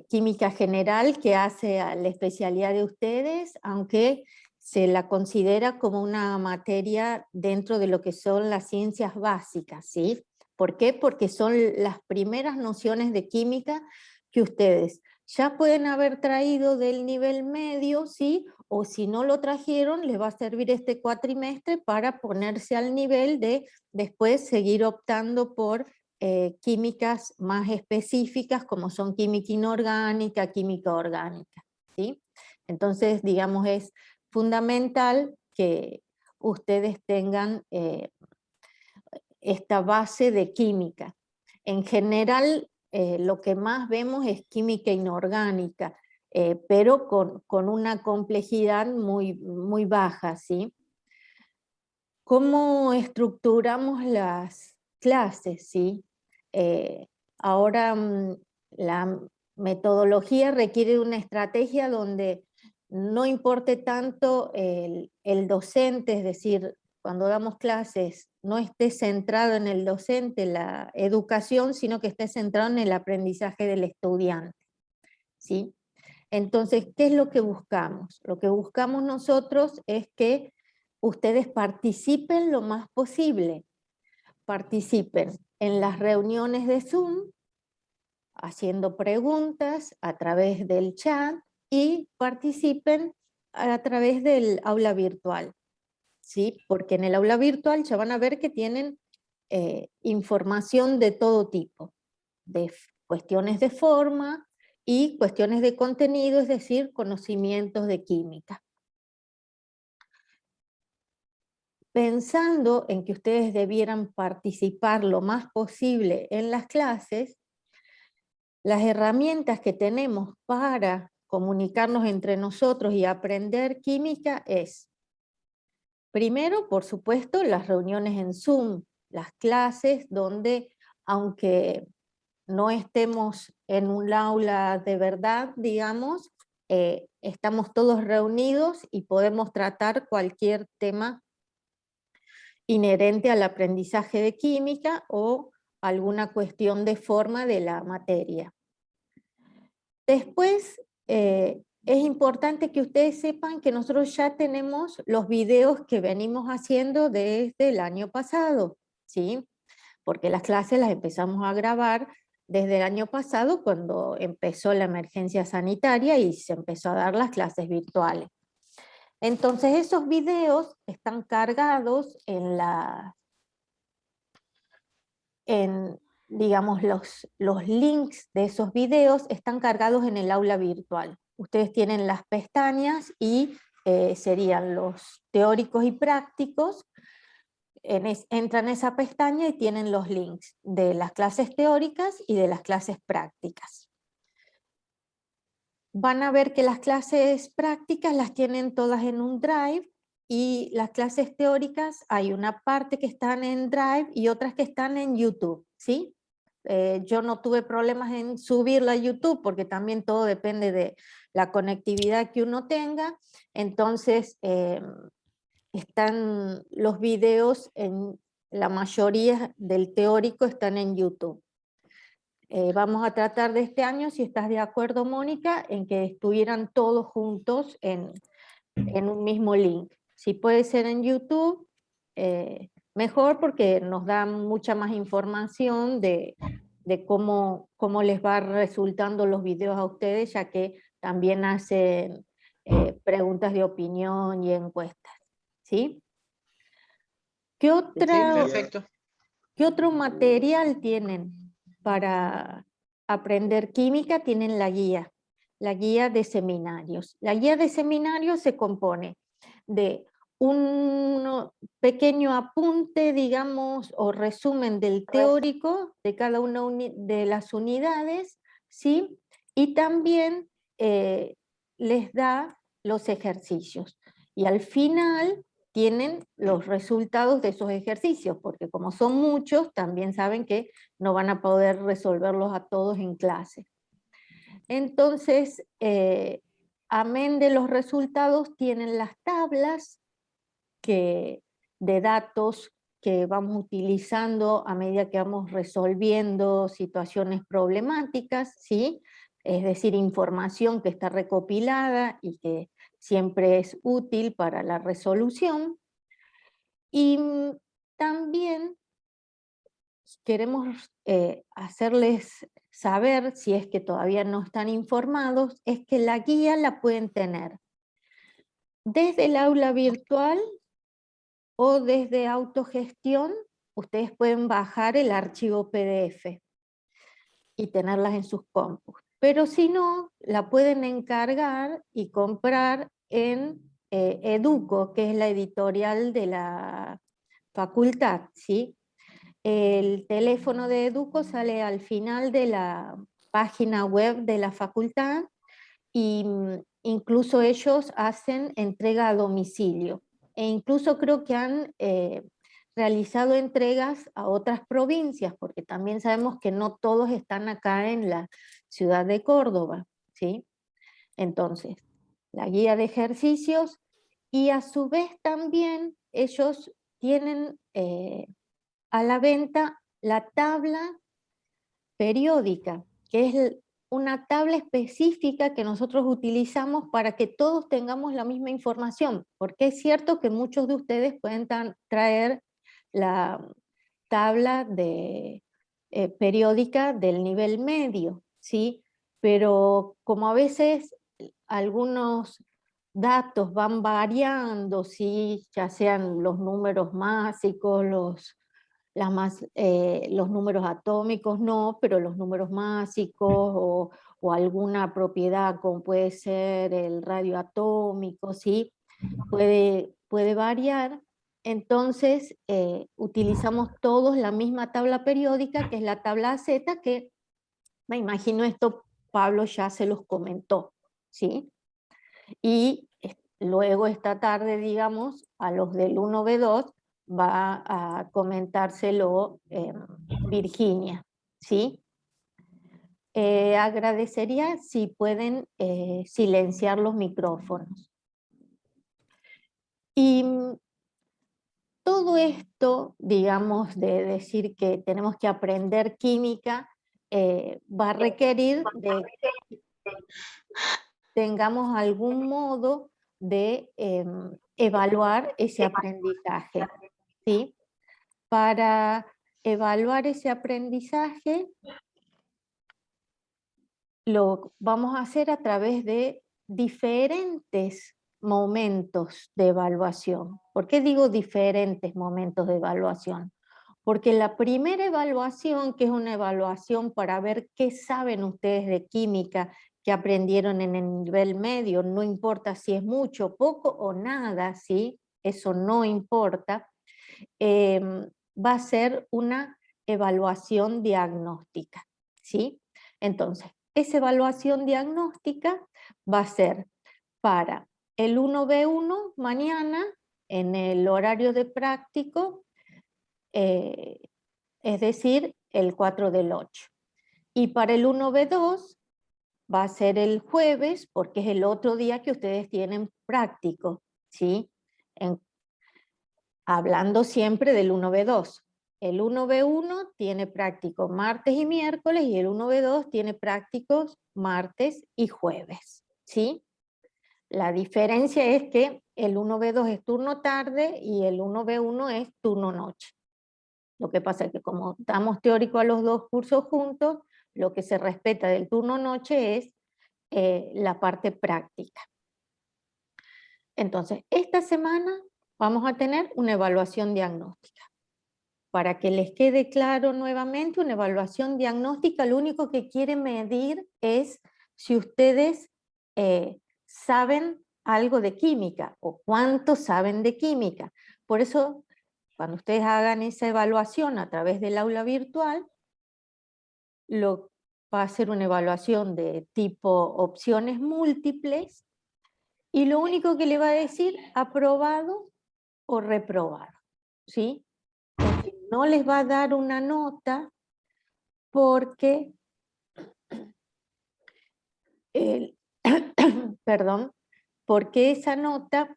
química general que hace a la especialidad de ustedes, aunque se la considera como una materia dentro de lo que son las ciencias básicas, ¿sí? ¿Por qué? Porque son las primeras nociones de química que ustedes ya pueden haber traído del nivel medio, ¿sí? O si no lo trajeron, les va a servir este cuatrimestre para ponerse al nivel de después seguir optando por químicas más específicas, como son química inorgánica, química orgánica, ¿sí? Entonces, digamos, es fundamental que ustedes tengan esta base de química. En general, lo que más vemos es química inorgánica, pero con una complejidad muy baja, ¿sí? ¿Cómo estructuramos las clases, sí? Ahora la metodología requiere una estrategia donde no importe tanto el docente, es decir, cuando damos clases no esté centrado en el docente la educación, sino que esté centrado en el aprendizaje del estudiante, ¿sí? Entonces, ¿qué es lo que buscamos? Lo que buscamos nosotros es que ustedes participen lo más posible. Participen en las reuniones de Zoom, haciendo preguntas a través del chat y participen a través del aula virtual, ¿sí? Porque en el aula virtual ya van a ver que tienen información de todo tipo, de cuestiones de forma y cuestiones de contenido, es decir, conocimientos de química. Pensando en que ustedes debieran participar lo más posible en las clases, las herramientas que tenemos para comunicarnos entre nosotros y aprender química es, primero, por supuesto, las reuniones en Zoom, las clases donde, aunque no estemos en un aula de verdad, digamos, estamos todos reunidos y podemos tratar cualquier tema inherente al aprendizaje de química o alguna cuestión de forma de la materia. Después, es importante que ustedes sepan que nosotros ya tenemos los videos que venimos haciendo desde el año pasado, ¿sí? Porque las clases las empezamos a grabar desde el año pasado cuando empezó la emergencia sanitaria y se empezó a dar las clases virtuales. Entonces esos videos están cargados digamos, los links de esos videos están cargados en el aula virtual. Ustedes tienen las pestañas y serían los teóricos y prácticos. Entran en esa pestaña y tienen los links de las clases teóricas y de las clases prácticas. Van a ver que las clases prácticas las tienen todas en un Drive y las clases teóricas hay una parte que están en Drive y otras que están en YouTube, ¿sí? Yo no tuve problemas en subirla a YouTube porque también todo depende de la conectividad que uno tenga, entonces están los videos, en la mayoría del teórico están en YouTube. Vamos a tratar de este año, si estás de acuerdo, Mónica, en que estuvieran todos juntos en un mismo link. Si puede ser en YouTube, mejor, porque nos da mucha más información de cómo les va resultando los videos a ustedes, ya que también hacen preguntas de opinión y encuestas, ¿sí? ¿Qué Sí, perfecto. ¿Qué otro material tienen para aprender química? Tienen la guía de seminarios. La guía de seminarios se compone de un pequeño apunte, digamos, o resumen del teórico de cada una de las unidades, ¿sí? Y también les da los ejercicios. Y al final tienen los resultados de esos ejercicios, porque como son muchos, también saben que no van a poder resolverlos a todos en clase. Entonces, amén de los resultados, tienen las tablas de datos que vamos utilizando a medida que vamos resolviendo situaciones problemáticas, ¿sí? es decir, información que está recopilada y que siempre es útil para la resolución. Y también queremos hacerles saber, si es que todavía no están informados, es que la guía la pueden tener desde el aula virtual o desde autogestión. Ustedes pueden bajar el archivo PDF y tenerlas en sus compus. Pero si no, la pueden encargar y comprar en Educo, que es la editorial de la facultad, ¿sí? El teléfono de Educo sale al final de la página web de la facultad y incluso ellos hacen entrega a domicilio. E incluso creo que han realizado entregas a otras provincias, porque también sabemos que no todos están acá en la ciudad de Córdoba, ¿sí? Entonces, la guía de ejercicios, y a su vez también ellos tienen a la venta la tabla periódica, que es una tabla específica que nosotros utilizamos para que todos tengamos la misma información, porque es cierto que muchos de ustedes pueden traer la tabla periódica del nivel medio, ¿sí? Pero como a veces algunos datos van variando, ¿sí? Ya sean los números másicos, los números atómicos no, pero los números másicos o alguna propiedad como puede ser el radioatómico, ¿sí? Puede variar. Entonces utilizamos todos la misma tabla periódica, que es la tabla Z, que me imagino esto Pablo ya se los comentó, ¿sí? Y luego esta tarde, digamos, a los del 1B2 va a comentárselo Virginia, ¿sí? Agradecería si pueden silenciar los micrófonos. Y todo esto, digamos, de decir que tenemos que aprender química, va a requerir de tengamos algún modo de evaluar ese aprendizaje, ¿sí? Para evaluar ese aprendizaje lo vamos a hacer a través de diferentes momentos de evaluación. ¿Por qué digo diferentes momentos de evaluación? Porque la primera evaluación, que es una evaluación para ver qué saben ustedes de química, que aprendieron en el nivel medio, no importa si es mucho, poco o nada, ¿sí? Eso no importa, va a ser una evaluación diagnóstica, ¿sí? Entonces, esa evaluación diagnóstica va a ser para el 1B1 mañana, en el horario de práctico, es decir, el 4 del 8. Y para el 1B2 va a ser el jueves, porque es el otro día que ustedes tienen práctico, ¿sí? Hablando siempre del 1B2. El 1B1 tiene práctico martes y miércoles y el 1B2 tiene prácticos martes y jueves, ¿sí? La diferencia es que el 1B2 es turno tarde y el 1B1 es turno noche. Lo que pasa es que como damos teórico a los dos cursos juntos, lo que se respeta del turno noche es la parte práctica. Entonces, esta semana vamos a tener una evaluación diagnóstica. Para que les quede claro nuevamente, una evaluación diagnóstica lo único que quiere medir es si ustedes saben algo de química o cuánto saben de química. Por eso, cuando ustedes hagan esa evaluación a través del aula virtual, va a ser una evaluación de tipo opciones múltiples y lo único que le va a decir aprobado o reprobado, ¿sí? No les va a dar una nota porque, perdón, porque esa nota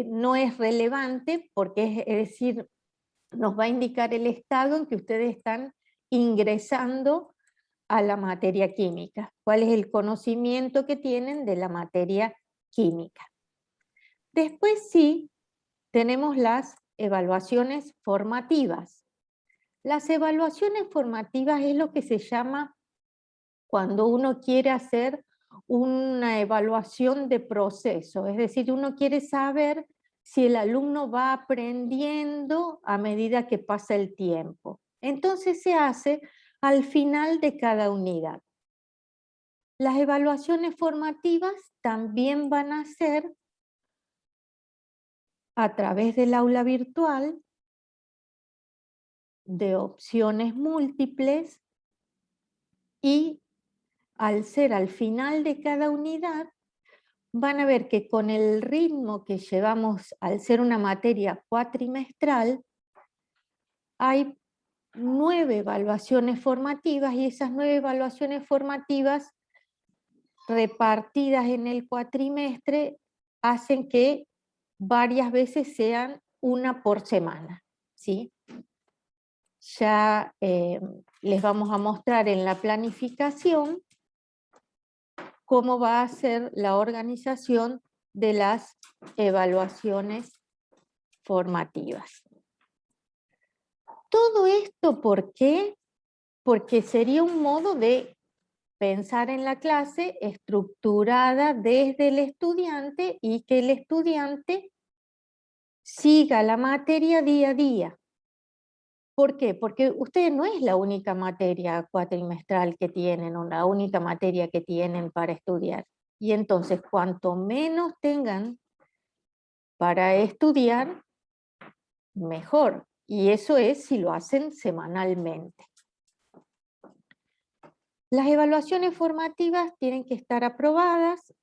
no es relevante, porque es decir, nos va a indicar el estado en que ustedes están ingresando a la materia química, cuál es el conocimiento que tienen de la materia química. Después sí, tenemos las evaluaciones formativas. Las evaluaciones formativas es lo que se llama cuando uno quiere hacer una evaluación de proceso, es decir, uno quiere saber si el alumno va aprendiendo a medida que pasa el tiempo. Entonces se hace al final de cada unidad. Las evaluaciones formativas también van a ser a través del aula virtual, de opciones múltiples, y al ser al final de cada unidad, van a ver que con el ritmo que llevamos al ser una materia cuatrimestral, hay 9 evaluaciones formativas, y esas 9 evaluaciones formativas repartidas en el cuatrimestre hacen que varias veces sean una por semana, ¿sí? Ya les vamos a mostrar en la planificación cómo va a ser la organización de las evaluaciones formativas. Todo esto, ¿por qué? Porque sería un modo de pensar en la clase estructurada desde el estudiante y que el estudiante siga la materia día a día. ¿Por qué? Porque ustedes no es la única materia cuatrimestral que tienen o la única materia que tienen para estudiar. Y entonces, cuanto menos tengan para estudiar, mejor. Y eso es si lo hacen semanalmente. Las evaluaciones formativas tienen que estar aprobadas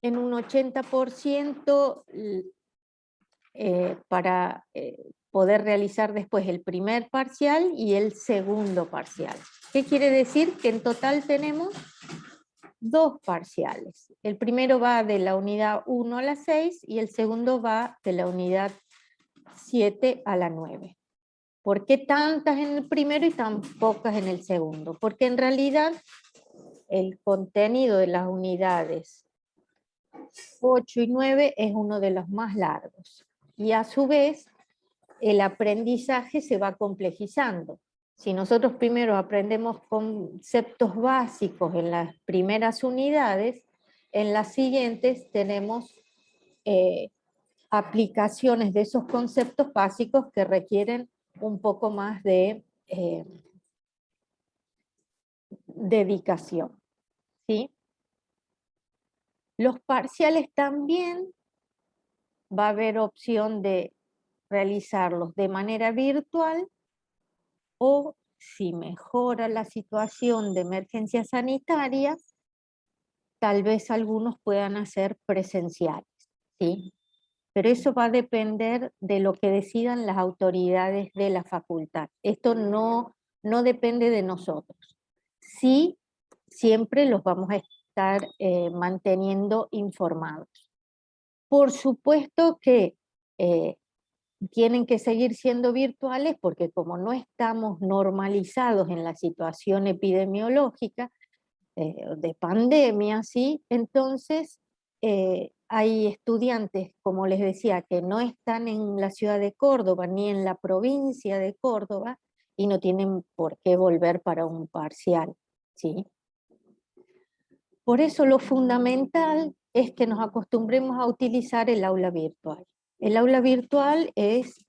en un 80% para poder realizar después el primer parcial y el segundo parcial. ¿Qué quiere decir? Que en total tenemos 2 parciales. El primero va de la unidad 1 a la 6 y el segundo va de la unidad 7 a la 9. ¿Por qué tantas en el primero y tan pocas en el segundo? Porque en realidad el contenido de las unidades 8 y 9 es uno de los más largos. Y a su vez, el aprendizaje se va complejizando. Si nosotros primero aprendemos conceptos básicos en las primeras unidades, en las siguientes tenemos aplicaciones de esos conceptos básicos que requieren un poco más de dedicación, ¿sí? Los parciales también va a haber opción de realizarlos de manera virtual, o si mejora la situación de emergencia sanitaria, tal vez algunos puedan hacer presenciales, ¿sí? Pero eso va a depender de lo que decidan las autoridades de la facultad. Esto no depende de nosotros. Sí, siempre los vamos a estar manteniendo informados. Por supuesto que tienen que seguir siendo virtuales porque como no estamos normalizados en la situación epidemiológica de pandemia, ¿sí? Entonces hay estudiantes, como les decía, que no están en la ciudad de Córdoba ni en la provincia de Córdoba y no tienen por qué volver para un parcial, ¿sí? Por eso lo fundamental es que nos acostumbremos a utilizar el aula virtual. El aula virtual es,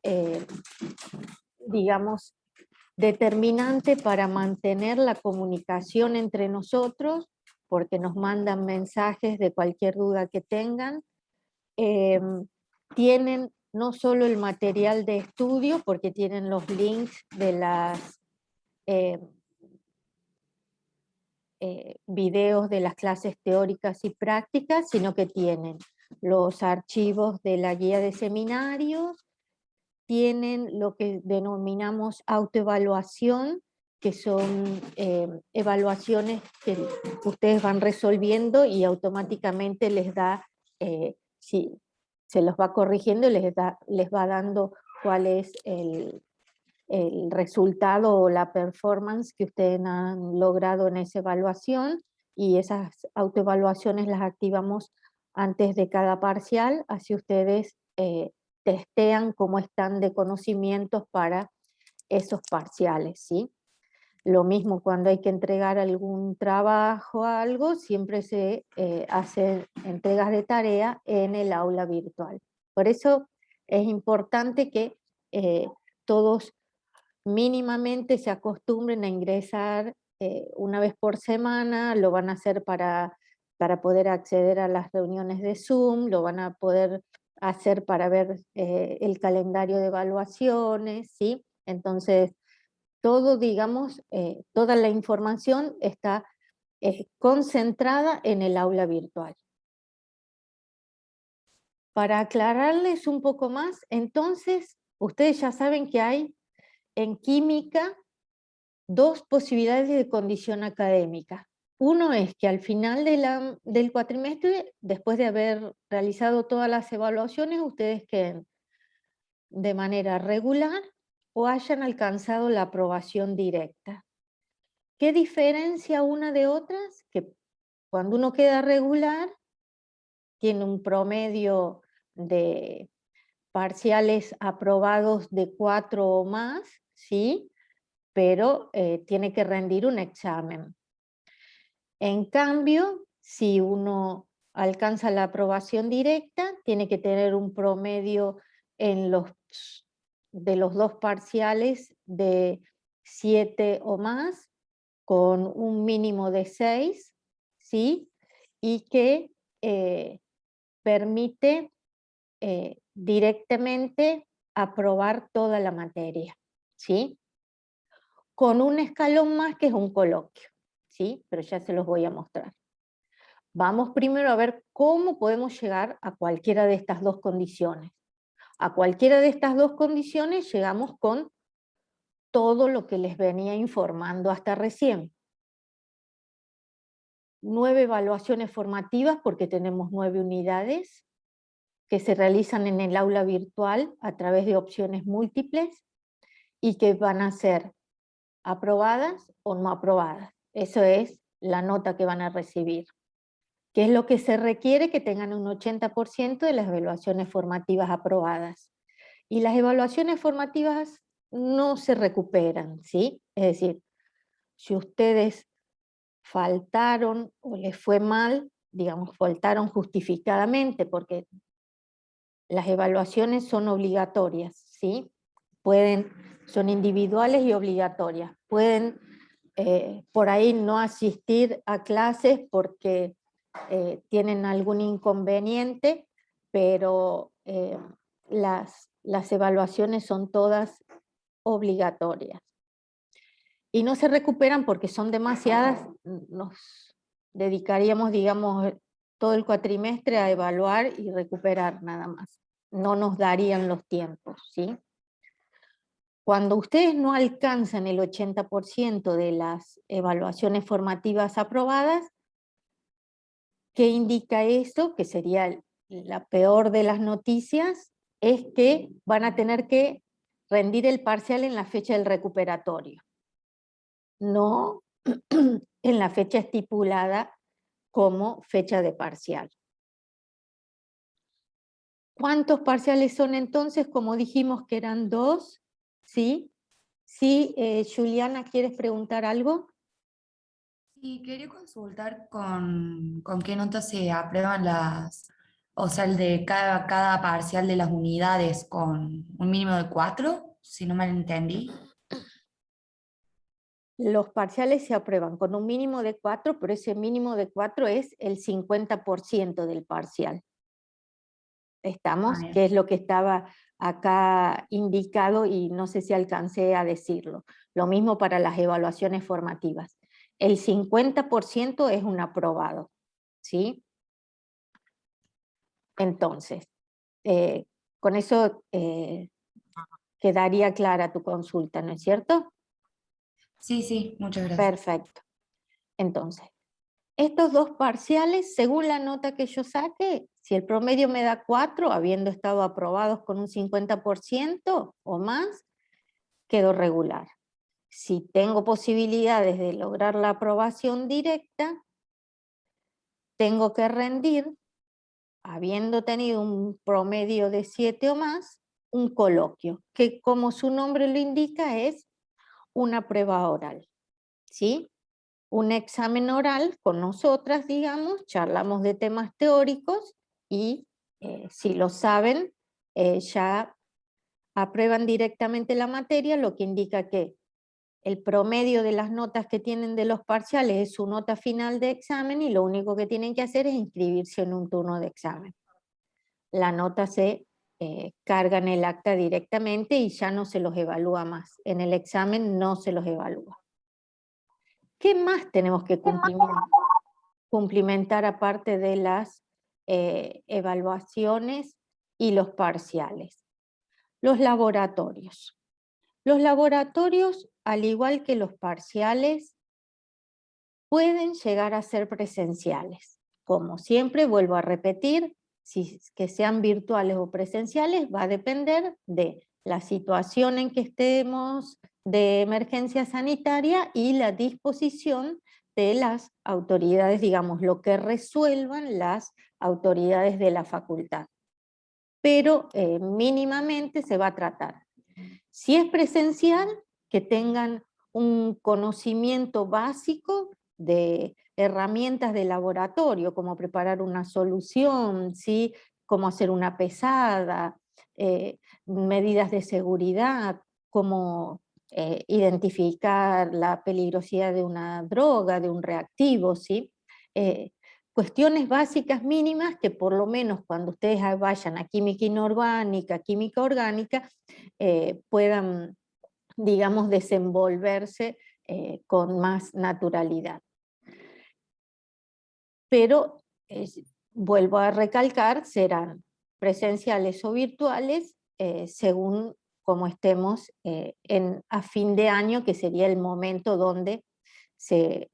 digamos, determinante para mantener la comunicación entre nosotros, porque nos mandan mensajes de cualquier duda que tengan. Tienen no solo el material de estudio, porque tienen los links de las videos de las clases teóricas y prácticas, sino que tienen los archivos de la guía de seminarios, tienen lo que denominamos autoevaluación, que son evaluaciones que ustedes van resolviendo y automáticamente les da, si se los va corrigiendo, les va dando cuál es el resultado o la performance que ustedes han logrado en esa evaluación, y esas autoevaluaciones las activamos antes de cada parcial, así ustedes testean cómo están de conocimientos para esos parciales, ¿sí? Lo mismo cuando hay que entregar algún trabajo o algo, siempre se hacen entregas de tarea en el aula virtual. Por eso es importante que todos mínimamente se acostumbren a ingresar una vez por semana, lo van a hacer para poder acceder a las reuniones de Zoom, lo van a poder hacer para ver el calendario de evaluaciones, ¿sí? Entonces, todo, digamos, toda la información está concentrada en el aula virtual. Para aclararles un poco más, entonces, ustedes ya saben que hay en química dos posibilidades de condición académica. Uno es que al final del cuatrimestre, después de haber realizado todas las evaluaciones, ustedes queden de manera regular o hayan alcanzado la aprobación directa. ¿Qué diferencia una de otras? Que cuando uno queda regular, tiene un promedio de parciales aprobados de 4 o más, ¿sí? Pero tiene que rendir un examen. En cambio, si uno alcanza la aprobación directa, tiene que tener un promedio de los dos parciales de 7 o más, con un mínimo de 6, ¿sí? Y que permite directamente aprobar toda la materia, ¿sí? Con un escalón más que es un coloquio, ¿sí? Pero ya se los voy a mostrar. Vamos primero a ver cómo podemos llegar a cualquiera de estas dos condiciones. A cualquiera de estas dos condiciones llegamos con todo lo que les venía informando hasta recién. 9 evaluaciones formativas, porque tenemos 9 unidades, que se realizan en el aula virtual a través de opciones múltiples, y que van a ser aprobadas o no aprobadas. Eso es la nota que van a recibir. ¿Qué es lo que se requiere? Que tengan un 80% de las evaluaciones formativas aprobadas. Y las evaluaciones formativas no se recuperan, ¿sí? Es decir, si ustedes faltaron o les fue mal, digamos, faltaron justificadamente, porque las evaluaciones son obligatorias, ¿sí? Son individuales y obligatorias. Pueden por ahí no asistir a clases porque tienen algún inconveniente, pero las evaluaciones son todas obligatorias. Y no se recuperan porque son demasiadas. Nos dedicaríamos, digamos, todo el cuatrimestre a evaluar y recuperar nada más. No nos darían los tiempos, ¿sí? Cuando ustedes no alcanzan el 80% de las evaluaciones formativas aprobadas, ¿qué indica eso? Que sería la peor de las noticias, es que van a tener que rendir el parcial en la fecha del recuperatorio, no en la fecha estipulada como fecha de parcial. ¿Cuántos parciales son entonces? Como dijimos que eran 2, ¿sí? Sí, Juliana, ¿quieres preguntar algo? Sí, quería consultar con qué notas se aprueban o sea, el de cada parcial de las unidades con un mínimo de 4, si no mal entendí. Los parciales se aprueban con un mínimo de 4, pero ese mínimo de 4 es el 50% del parcial. Ah, ¿Estamos? Que bien. es lo que estaba acá indicado y no sé si alcancé a decirlo. Lo mismo para las evaluaciones formativas. El 50% es un aprobado, ¿sí? Entonces, eh, con eso quedaría clara tu consulta, ¿no es cierto? Sí, sí, muchas gracias. Perfecto. Entonces, estos dos parciales, según la nota que yo saque, si el promedio me da 4, habiendo estado aprobados con un 50% o más, quedo regular. Si tengo posibilidades de lograr la aprobación directa, tengo que rendir, habiendo tenido un promedio de 7 o más, un coloquio, que como su nombre lo indica es una prueba oral, ¿sí? Un examen oral con nosotras, digamos, charlamos de temas teóricos y si lo saben, ya aprueban directamente la materia, lo que indica que el promedio de las notas que tienen de los parciales es su nota final de examen y lo único que tienen que hacer es inscribirse en un turno de examen. La nota se carga en el acta directamente y ya no se los evalúa más. En el examen no se los evalúa. ¿Qué más tenemos que cumplimentar aparte de las evaluaciones y los parciales? Los laboratorios. Los laboratorios, al igual que los parciales, pueden llegar a ser presenciales. Como siempre, vuelvo a repetir, si que sean virtuales o presenciales va a depender de la situación en que estemos de emergencia sanitaria y la disposición de las autoridades, digamos, lo que resuelvan las autoridades de la facultad. Pero mínimamente se va a tratar. Si es presencial, que tengan un conocimiento básico de herramientas de laboratorio, como preparar una solución, ¿sí? Cómo hacer una pesada, medidas de seguridad, cómo identificar la peligrosidad de una droga, de un reactivo, ¿sí? Cuestiones básicas mínimas que por lo menos cuando ustedes vayan a química inorgánica, química orgánica, puedan, digamos, desenvolverse con más naturalidad. Pero, vuelvo a recalcar, serán presenciales o virtuales según como estemos a fin de año, que sería el momento donde se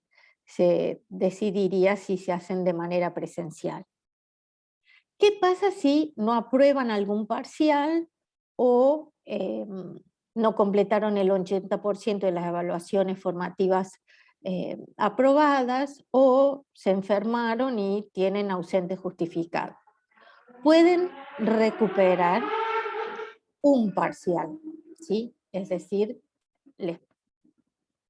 decidiría si se hacen de manera presencial. ¿Qué pasa si no aprueban algún parcial o no completaron el 80% de las evaluaciones formativas aprobadas o se enfermaron y tienen ausente justificado? Pueden recuperar un parcial, ¿sí? Es decir, les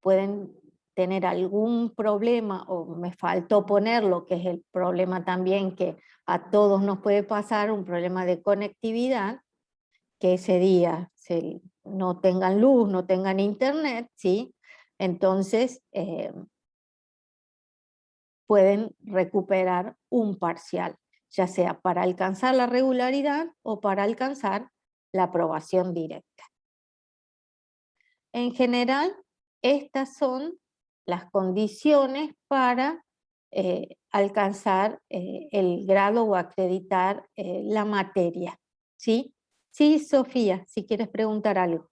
pueden tener algún problema, o me faltó ponerlo, que es el problema también que a todos nos puede pasar, un problema de conectividad, que ese día no tengan luz, no tengan internet, ¿sí? Entonces pueden recuperar un parcial, ya sea para alcanzar la regularidad o para alcanzar la aprobación directa. En general, estas son las condiciones para alcanzar el grado o acreditar la materia. ¿Sí? Sí, Sofía, si quieres preguntar algo.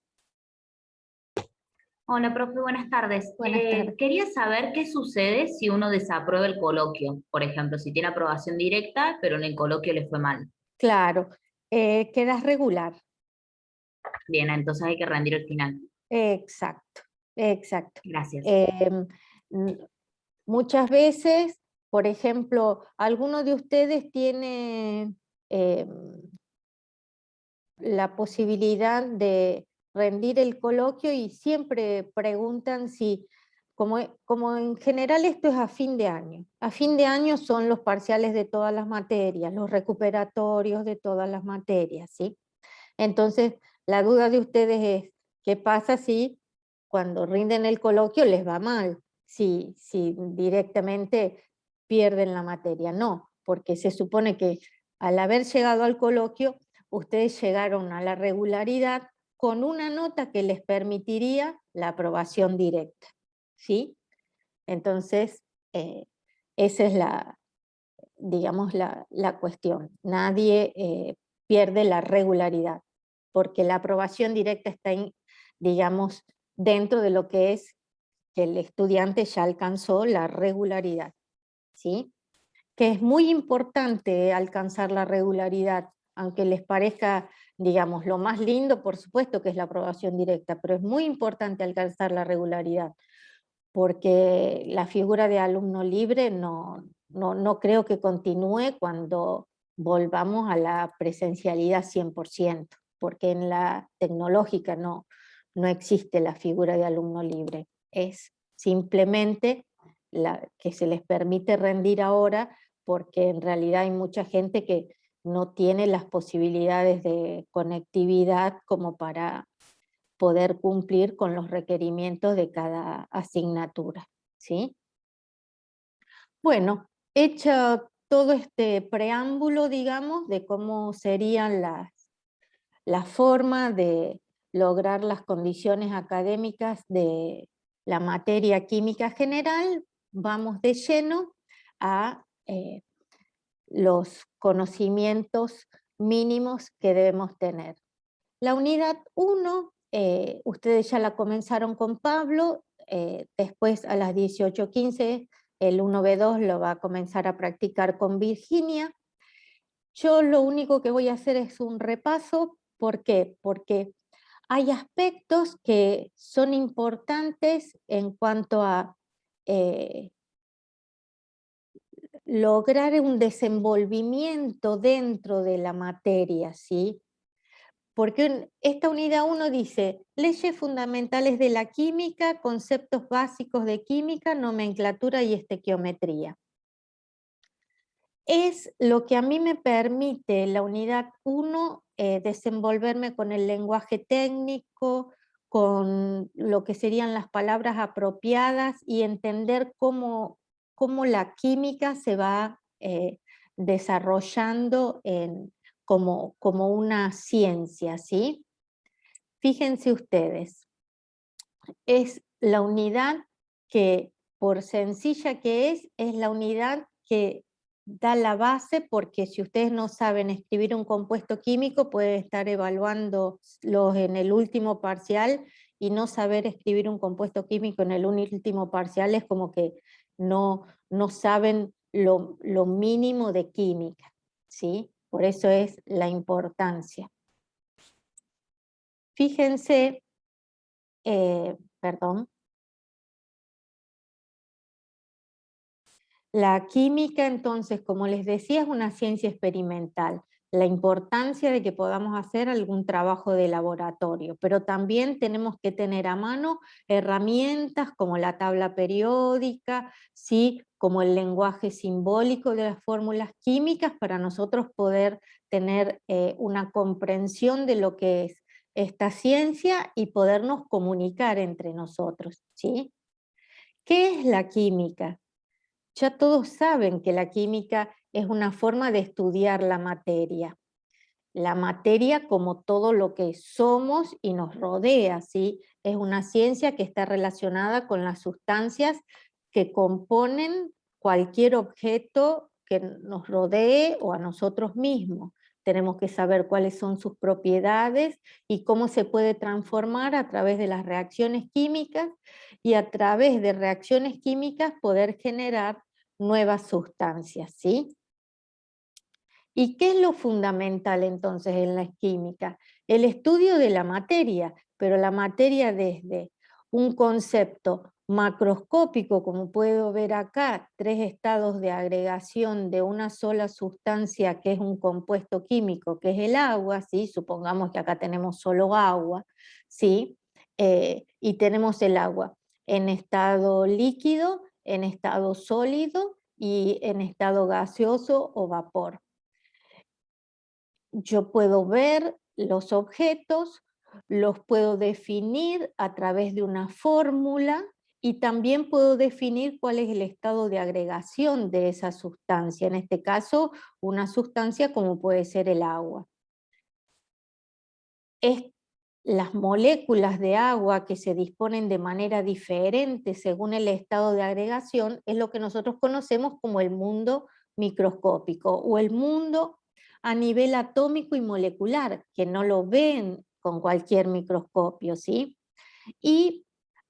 Hola, profe, buenas tardes. Buenas tardes. Quería saber qué sucede si uno desaprueba el coloquio. Por ejemplo, si tiene aprobación directa, pero en el coloquio le fue mal. Claro, quedas regular. Bien, entonces hay que rendir el final. Exacto, exacto. Gracias. Muchas veces, por ejemplo, alguno de ustedes tiene la posibilidad de rendir el coloquio y siempre preguntan si, como en general esto es a fin de año. A fin de año son los parciales de todas las materias, los recuperatorios de todas las materias, ¿sí? Entonces, la duda de ustedes es, ¿qué pasa si cuando rinden el coloquio les va mal? Si directamente pierden la materia. No, porque se supone que al haber llegado al coloquio, ustedes llegaron a la regularidad con una nota que les permitiría la aprobación directa, ¿sí? Entonces, esa es digamos, la cuestión. Nadie pierde la regularidad, porque la aprobación directa está, digamos, dentro de lo que es que el estudiante ya alcanzó la regularidad, ¿sí? Que es muy importante alcanzar la regularidad, aunque les parezca, digamos, lo más lindo, por supuesto que es la aprobación directa, pero es muy importante alcanzar la regularidad, porque la figura de alumno libre no creo que continúe cuando volvamos a la presencialidad 100%, porque en la tecnológica no existe la figura de alumno libre, es simplemente la que se les permite rendir ahora, porque en realidad hay mucha gente que no tiene las posibilidades de conectividad como para poder cumplir con los requerimientos de cada asignatura, ¿sí? Bueno, hecho todo este preámbulo, digamos, de cómo serían la forma de lograr las condiciones académicas de la materia química general, vamos de lleno a los conocimientos mínimos que debemos tener. La unidad 1, ustedes ya la comenzaron con Pablo, después a las 18:15 el 1B2 lo va a comenzar a practicar con Virginia. Yo lo único que voy a hacer es un repaso. ¿Por qué? Porque hay aspectos que son importantes en cuanto a lograr un desenvolvimiento dentro de la materia, ¿sí? Porque esta unidad 1 dice, leyes fundamentales de la química, conceptos básicos de química, nomenclatura y estequiometría. Es lo que a mí me permite la unidad 1 desenvolverme con el lenguaje técnico, con lo que serían las palabras apropiadas y entender cómo la química se va desarrollando como una ciencia, ¿sí? Fíjense ustedes, es la unidad que, por sencilla que es la unidad que da la base, porque si ustedes no saben escribir un compuesto químico, pueden estar evaluándolos en el último parcial y no saber escribir un compuesto químico en el último parcial es como que no saben lo mínimo de química, ¿sí? Por eso es la importancia. Fíjense, perdón. La química, entonces, como les decía, es una ciencia experimental. La importancia de que podamos hacer algún trabajo de laboratorio, pero también tenemos que tener a mano herramientas como la tabla periódica, ¿sí? Como el lenguaje simbólico de las fórmulas químicas para nosotros poder tener una comprensión de lo que es esta ciencia y podernos comunicar entre nosotros, ¿sí? ¿Qué es la química? Ya todos saben que la química es una forma de estudiar la materia. La materia como todo lo que somos y nos rodea, ¿sí? Es una ciencia que está relacionada con las sustancias que componen cualquier objeto que nos rodee o a nosotros mismos. Tenemos que saber cuáles son sus propiedades y cómo se puede transformar a través de las reacciones químicas y a través de reacciones químicas poder generar nuevas sustancias, ¿sí? ¿Y qué es lo fundamental entonces en la química? El estudio de la materia, pero la materia desde un concepto macroscópico, como puedo ver acá, 3 estados de agregación de una sola sustancia que es un compuesto químico, que es el agua, ¿sí? Supongamos que acá tenemos solo agua, ¿sí? Y tenemos el agua en estado líquido, en estado sólido y en estado gaseoso o vapor. Yo puedo ver los objetos, los puedo definir a través de una fórmula y también puedo definir cuál es el estado de agregación de esa sustancia, en este caso una sustancia como puede ser el agua. Las moléculas de agua que se disponen de manera diferente según el estado de agregación es lo que nosotros conocemos como el mundo microscópico o el mundo a nivel atómico y molecular, que no lo ven con cualquier microscopio, ¿sí? Y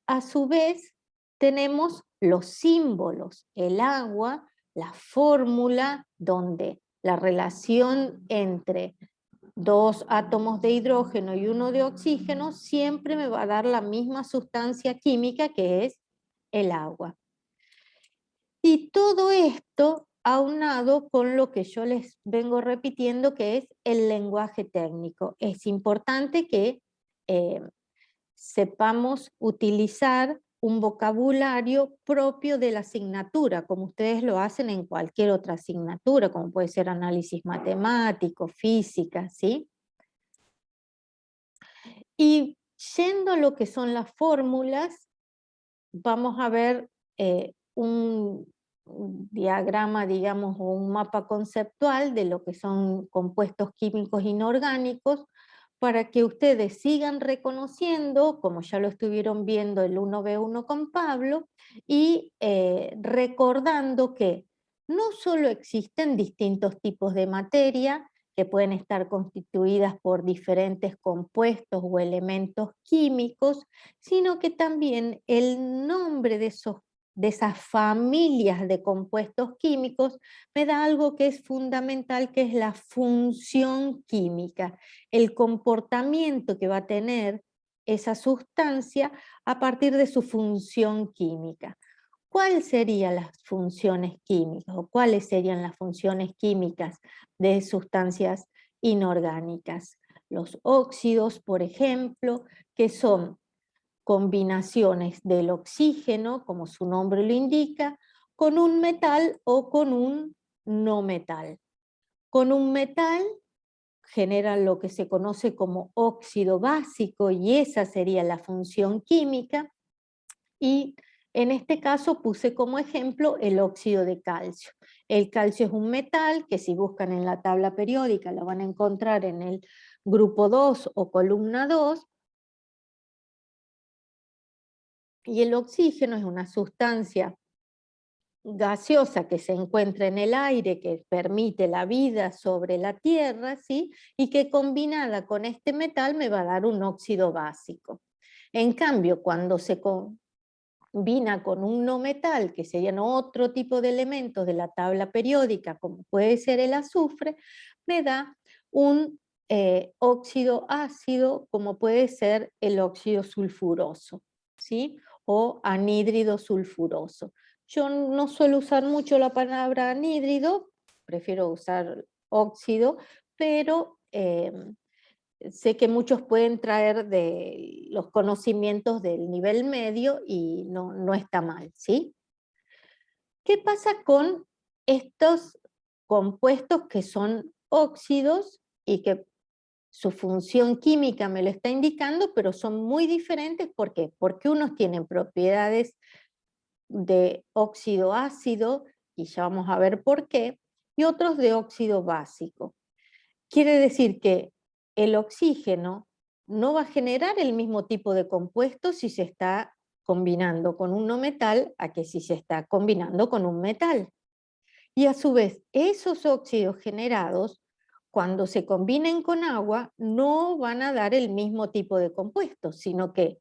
a su vez tenemos los símbolos, el agua, la fórmula, donde la relación entre 2 átomos de hidrógeno y 1 de oxígeno, siempre me va a dar la misma sustancia química que es el agua. Y todo esto aunado con lo que yo les vengo repitiendo, que es el lenguaje técnico. Es importante que sepamos utilizar un vocabulario propio de la asignatura, como ustedes lo hacen en cualquier otra asignatura, como puede ser análisis matemático, física, ¿sí? Y yendo a lo que son las fórmulas, vamos a ver un diagrama, digamos, o un mapa conceptual de lo que son compuestos químicos inorgánicos, para que ustedes sigan reconociendo, como ya lo estuvieron viendo el 1B1 con Pablo, y recordando que no solo existen distintos tipos de materia, que pueden estar constituidas por diferentes compuestos o elementos químicos, sino que también el nombre de esas familias de compuestos químicos me da algo que es fundamental, que es la función química, el comportamiento que va a tener esa sustancia a partir de su función química. ¿Cuáles serían las funciones químicas o cuáles serían las funciones químicas de sustancias inorgánicas? Los óxidos, por ejemplo, que son combinaciones del oxígeno, como su nombre lo indica, con un metal o con un no metal. Con un metal genera lo que se conoce como óxido básico y esa sería la función química, y en este caso puse como ejemplo el óxido de calcio. El calcio es un metal que si buscan en la tabla periódica lo van a encontrar en el grupo 2 o columna 2, y el oxígeno es una sustancia gaseosa que se encuentra en el aire, que permite la vida sobre la Tierra, ¿sí? Y que combinada con este metal me va a dar un óxido básico. En cambio, cuando se combina con un no metal, que serían otro tipo de elementos de la tabla periódica, como puede ser el azufre, me da un óxido ácido, como puede ser el óxido sulfuroso, ¿sí? O anhídrido sulfuroso. Yo no suelo usar mucho la palabra anhídrido, prefiero usar óxido, pero sé que muchos pueden traer de los conocimientos del nivel medio y no está mal, ¿sí? ¿Qué pasa con estos compuestos que son óxidos y que su función química me lo está indicando, pero son muy diferentes? ¿Por qué? Porque unos tienen propiedades de óxido ácido, y ya vamos a ver por qué, y otros de óxido básico. Quiere decir que el oxígeno no va a generar el mismo tipo de compuesto si se está combinando con un no metal a que si se está combinando con un metal. Y a su vez, esos óxidos generados, cuando se combinen con agua, no van a dar el mismo tipo de compuesto, sino que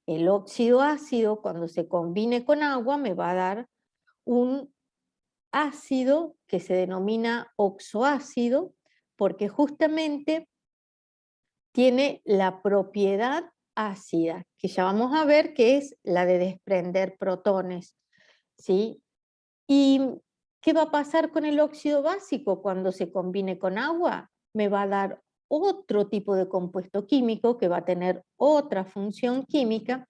el óxido ácido, cuando se combine con agua, me va a dar un ácido que se denomina oxoácido, porque justamente tiene la propiedad ácida, que ya vamos a ver que es la de desprender protones, ¿sí? ¿Y qué va a pasar con el óxido básico cuando se combine con agua? Me va a dar otro tipo de compuesto químico que va a tener otra función química,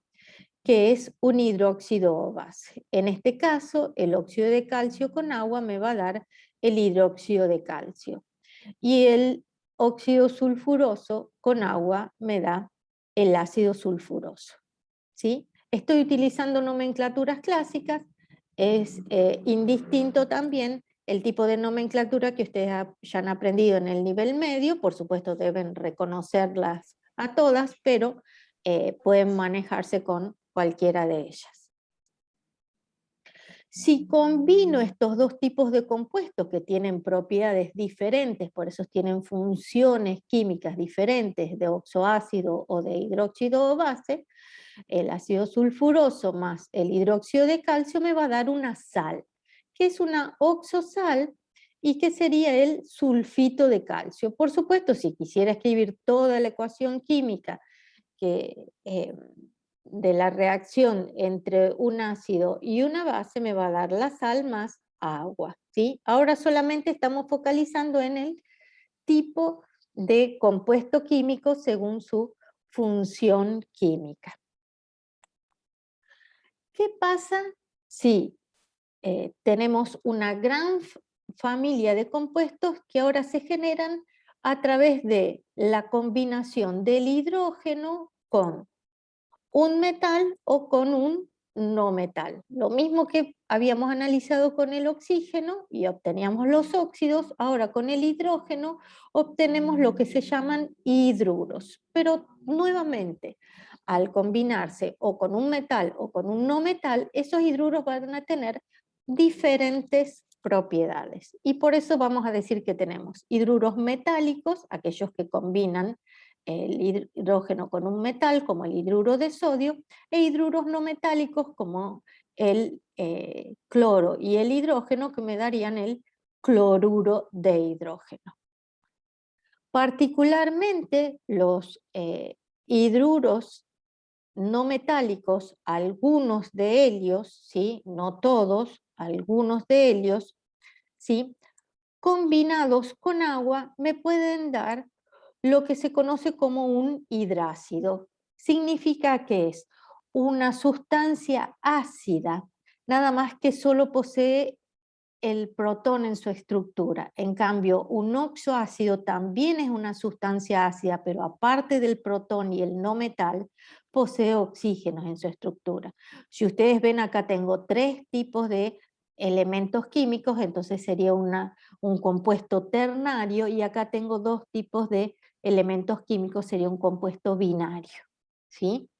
que es un hidróxido o base. En este caso, el óxido de calcio con agua me va a dar el hidróxido de calcio. Y el óxido sulfuroso con agua me da el ácido sulfuroso, ¿sí? Estoy utilizando nomenclaturas clásicas, es indistinto también el tipo de nomenclatura que ustedes ya han aprendido en el nivel medio, por supuesto deben reconocerlas a todas, pero pueden manejarse con cualquiera de ellas. Si combino estos dos tipos de compuestos que tienen propiedades diferentes, por eso tienen funciones químicas diferentes de oxoácido o de hidróxido o base, el ácido sulfuroso más el hidróxido de calcio me va a dar una sal, que es una oxosal, y que sería el sulfito de calcio. Por supuesto, si quisiera escribir toda la ecuación química que, de la reacción entre un ácido y una base, me va a dar la sal más agua, ¿sí? Ahora solamente estamos focalizando en el tipo de compuesto químico según su función química. ¿Qué pasa si tenemos una gran familia de compuestos que ahora se generan a través de la combinación del hidrógeno con un metal o con un no metal? Lo mismo que habíamos analizado con el oxígeno y obteníamos los óxidos, ahora con el hidrógeno obtenemos lo que se llaman hidruros. Pero nuevamente, al combinarse o con un metal o con un no metal, esos hidruros van a tener diferentes propiedades. Y por eso vamos a decir que tenemos hidruros metálicos, aquellos que combinan el hidrógeno con un metal, como el hidruro de sodio, e hidruros no metálicos, como el cloro y el hidrógeno, que me darían el cloruro de hidrógeno. Particularmente los hidruros no metálicos, algunos de ellos, ¿sí? No todos, algunos de ellos, ¿sí? Combinados con agua me pueden dar lo que se conoce como un hidrácido. Significa que es una sustancia ácida, nada más que solo posee el protón en su estructura. En cambio, un oxoácido también es una sustancia ácida, pero aparte del protón y el no metal, posee oxígenos en su estructura. Si ustedes ven, acá tengo 3 tipos de elementos químicos, entonces sería un compuesto ternario, y acá tengo 2 tipos de elementos químicos, sería un compuesto binario, ¿sí?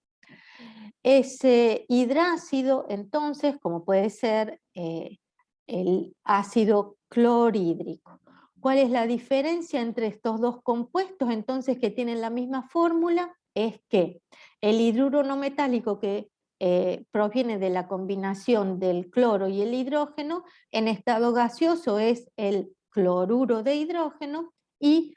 Ese hidrácido, entonces, como puede ser el ácido clorhídrico. ¿Cuál es la diferencia entre estos dos compuestos, entonces, que tienen la misma fórmula? Es que el hidruro no metálico, que proviene de la combinación del cloro y el hidrógeno, en estado gaseoso es el cloruro de hidrógeno, y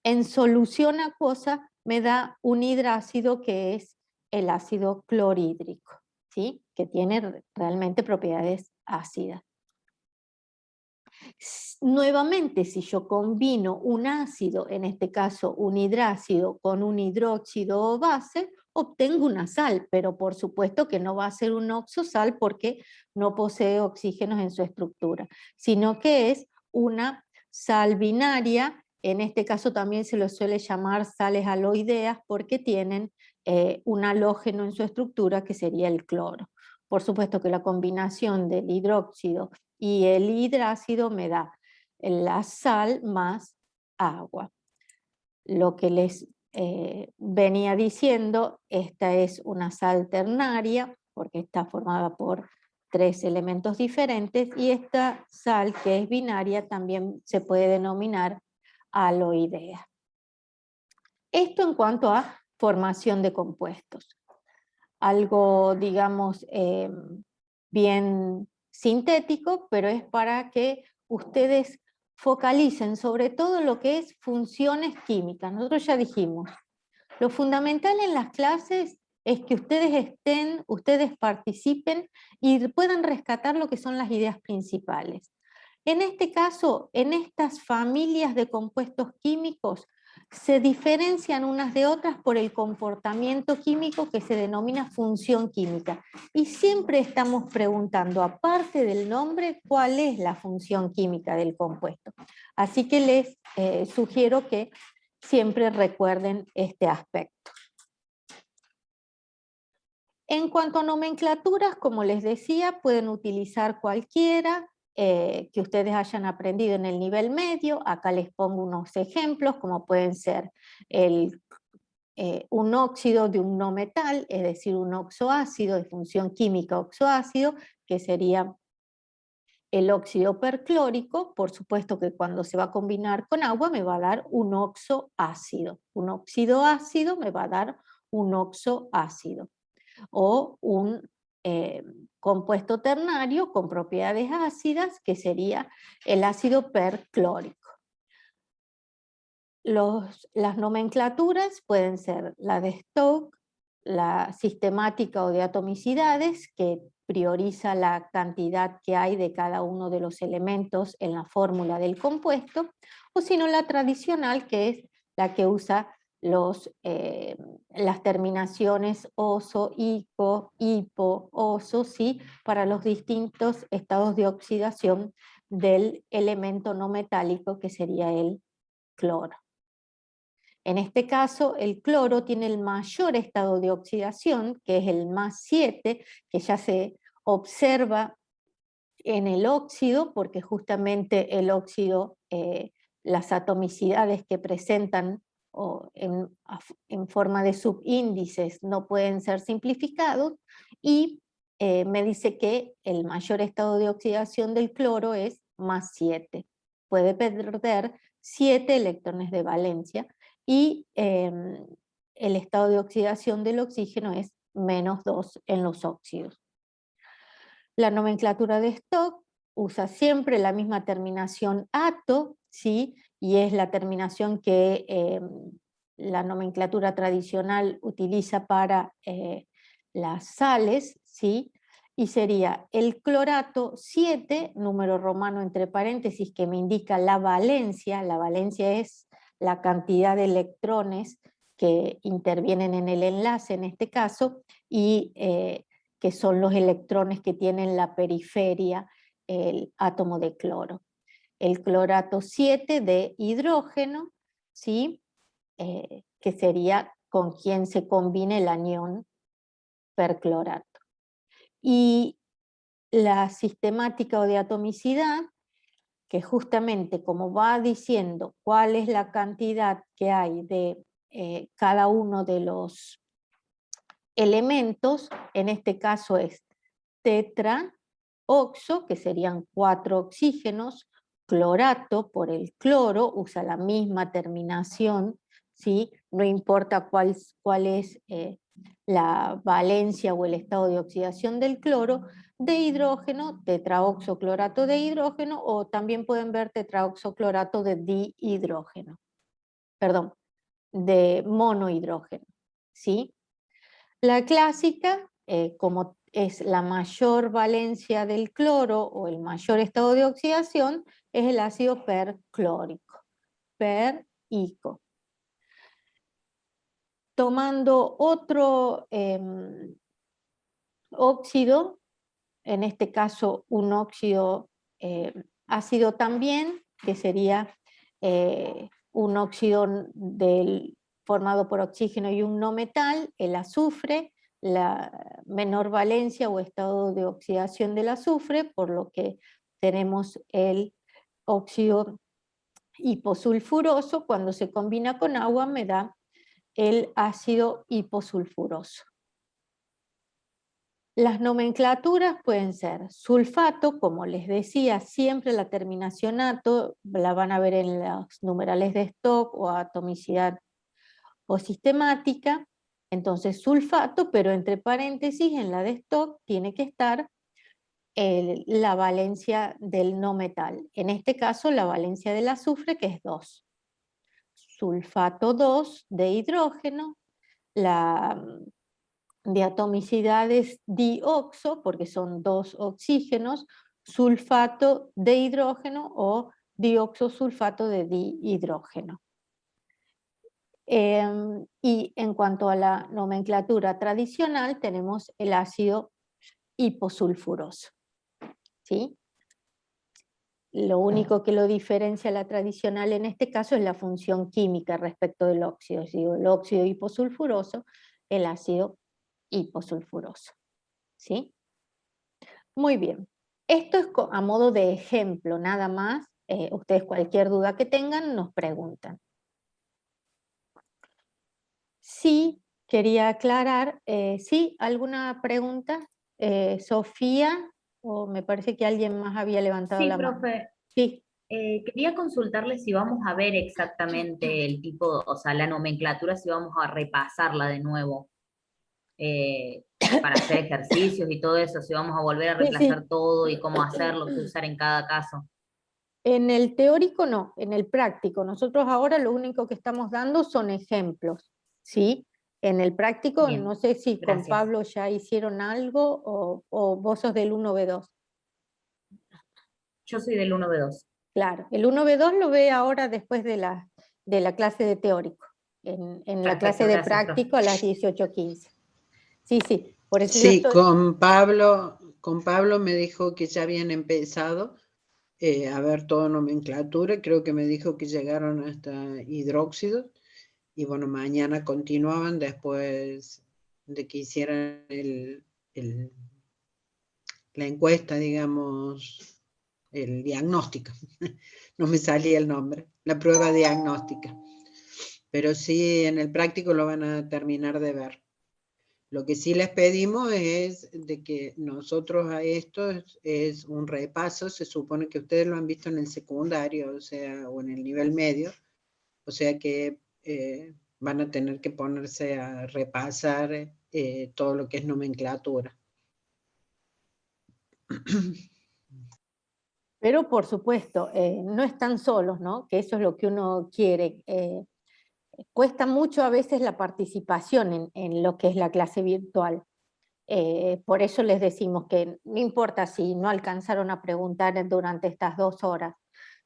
en solución acuosa me da un hidrácido que es el ácido clorhídrico, ¿sí? Que tiene realmente propiedades ácidas. Nuevamente, si yo combino un ácido, en este caso un hidrácido, con un hidróxido o base, obtengo una sal, pero por supuesto que no va a ser un oxosal porque no posee oxígenos en su estructura, sino que es una sal binaria. En este caso también se lo suele llamar sales aloideas porque tienen un halógeno en su estructura, que sería el cloro. Por supuesto que la combinación del hidróxido y el hidrácido me da la sal más agua. Lo que les venía diciendo, esta es una sal ternaria porque está formada por 3 elementos diferentes, y esta sal, que es binaria, también se puede denominar aloidea. Esto en cuanto a formación de compuestos. Algo, digamos, bien sintético, pero es para que ustedes focalicen sobre todo lo que es funciones químicas. Nosotros ya dijimos, lo fundamental en las clases es que ustedes participen y puedan rescatar lo que son las ideas principales. En este caso, en estas familias de compuestos químicos, se diferencian unas de otras por el comportamiento químico, que se denomina función química. Y siempre estamos preguntando, aparte del nombre, cuál es la función química del compuesto. Así que les sugiero que siempre recuerden este aspecto. En cuanto a nomenclaturas, como les decía, pueden utilizar cualquiera que ustedes hayan aprendido en el nivel medio. Acá les pongo unos ejemplos, como pueden ser un óxido de un no metal, es decir, un oxoácido de función química oxoácido, que sería el óxido perclórico. Por supuesto que cuando se va a combinar con agua me va a dar un oxoácido. Un óxido ácido me va a dar un oxoácido. O un compuesto ternario con propiedades ácidas, que sería el ácido perclórico. Las nomenclaturas pueden ser la de Stokes, la sistemática o de atomicidades, que prioriza la cantidad que hay de cada uno de los elementos en la fórmula del compuesto, o sino la tradicional, que es la que usa las terminaciones oso, ico, hipo, oso, ¿sí? Para los distintos estados de oxidación del elemento no metálico, que sería el cloro. En este caso, el cloro tiene el mayor estado de oxidación, que es el +7, que ya se observa en el óxido, porque justamente el óxido, las atomicidades que presentan en forma de subíndices no pueden ser simplificados, y me dice que el mayor estado de oxidación del cloro es +7. Puede perder 7 electrones de valencia, y el estado de oxidación del oxígeno es -2 en los óxidos. La nomenclatura de Stokes usa siempre la misma terminación ato, ¿sí? Y es la terminación que la nomenclatura tradicional utiliza para las sales, ¿sí? Y sería el clorato 7, número romano entre paréntesis, que me indica la valencia es la cantidad de electrones que intervienen en el enlace en este caso, y que son los electrones que tienen la periferia el átomo de cloro. El clorato 7 de hidrógeno, ¿sí? Que sería con quien se combine el anión perclorato. Y la sistemática o de atomicidad, que justamente como va diciendo cuál es la cantidad que hay de cada uno de los elementos, en este caso es tetraoxo, que serían 4 oxígenos, clorato por el cloro, usa la misma terminación, ¿sí? No importa cuál es la valencia o el estado de oxidación del cloro, de hidrógeno, tetraoxoclorato de hidrógeno, o también pueden ver tetraoxoclorato de dihidrógeno, perdón, de monohidrógeno, ¿sí? La clásica, como es la mayor valencia del cloro o el mayor estado de oxidación, es el ácido perclórico, perico. Tomando otro óxido, en este caso un óxido ácido también, que sería un óxido formado por oxígeno y un no metal, el azufre, la menor valencia o estado de oxidación del azufre, por lo que tenemos el óxido hiposulfuroso. Cuando se combina con agua me da el ácido hiposulfuroso. Las nomenclaturas pueden ser sulfato, como les decía, siempre la terminación ato, la van a ver en los numerales de Stokes o atomicidad o sistemática. Entonces sulfato, pero entre paréntesis en la de Stokes tiene que estar la valencia del no metal. En este caso la valencia del azufre, que es 2. Sulfato 2 de hidrógeno, la de atomicidades dioxo, porque son 2 oxígenos, sulfato de hidrógeno o dioxosulfato de dihidrógeno. Y en cuanto a la nomenclatura tradicional, tenemos el ácido hiposulfuroso, ¿sí? Lo único que lo diferencia la tradicional en este caso es la función química respecto del óxido. Es decir, el óxido hiposulfuroso, el ácido hiposulfuroso, ¿sí? Muy bien. Esto es a modo de ejemplo, nada más. Ustedes cualquier duda que tengan nos preguntan. Sí, quería aclarar, ¿sí? ¿Alguna pregunta? Sofía, o me parece que alguien más había levantado Sí, la mano. profe. Sí. Quería consultarle si vamos a ver exactamente el tipo, o sea, la nomenclatura, si vamos a repasarla de nuevo. para hacer ejercicios y todo eso, si vamos a volver a Sí, reemplazar sí. todo y cómo hacerlo, qué usar en cada caso. En el teórico no, en el práctico. Nosotros ahora lo único que estamos dando son ejemplos, ¿sí? En el práctico, Bien, no sé si con gracias. Pablo ya hicieron algo o vos sos del 1B2. Yo soy del 1B2. Claro, el 1B2 lo ve ahora después de la clase de teórico, en la clase Perfecto, de gracias, profe. práctico a las 18:15. Sí, sí, por eso yo Sí, estoy... con Pablo me dijo que ya habían empezado a ver toda nomenclatura, creo que me dijo que llegaron hasta hidróxidos, y bueno, mañana continuaban después de que hicieran la encuesta, digamos, el diagnóstico, no me salía el nombre, la prueba diagnóstica, pero sí en el práctico lo van a terminar de ver. Lo que sí les pedimos es de que nosotros a esto es un repaso, se supone que ustedes lo han visto en el secundario, o sea, o en el nivel medio, o sea que van a tener que ponerse a repasar todo lo que es nomenclatura. Pero por supuesto, no están solos, ¿no? Que eso es lo que uno quiere. Cuesta mucho a veces la participación en lo que es la clase virtual. Por eso les decimos que no importa si no alcanzaron a preguntar durante estas 2 horas,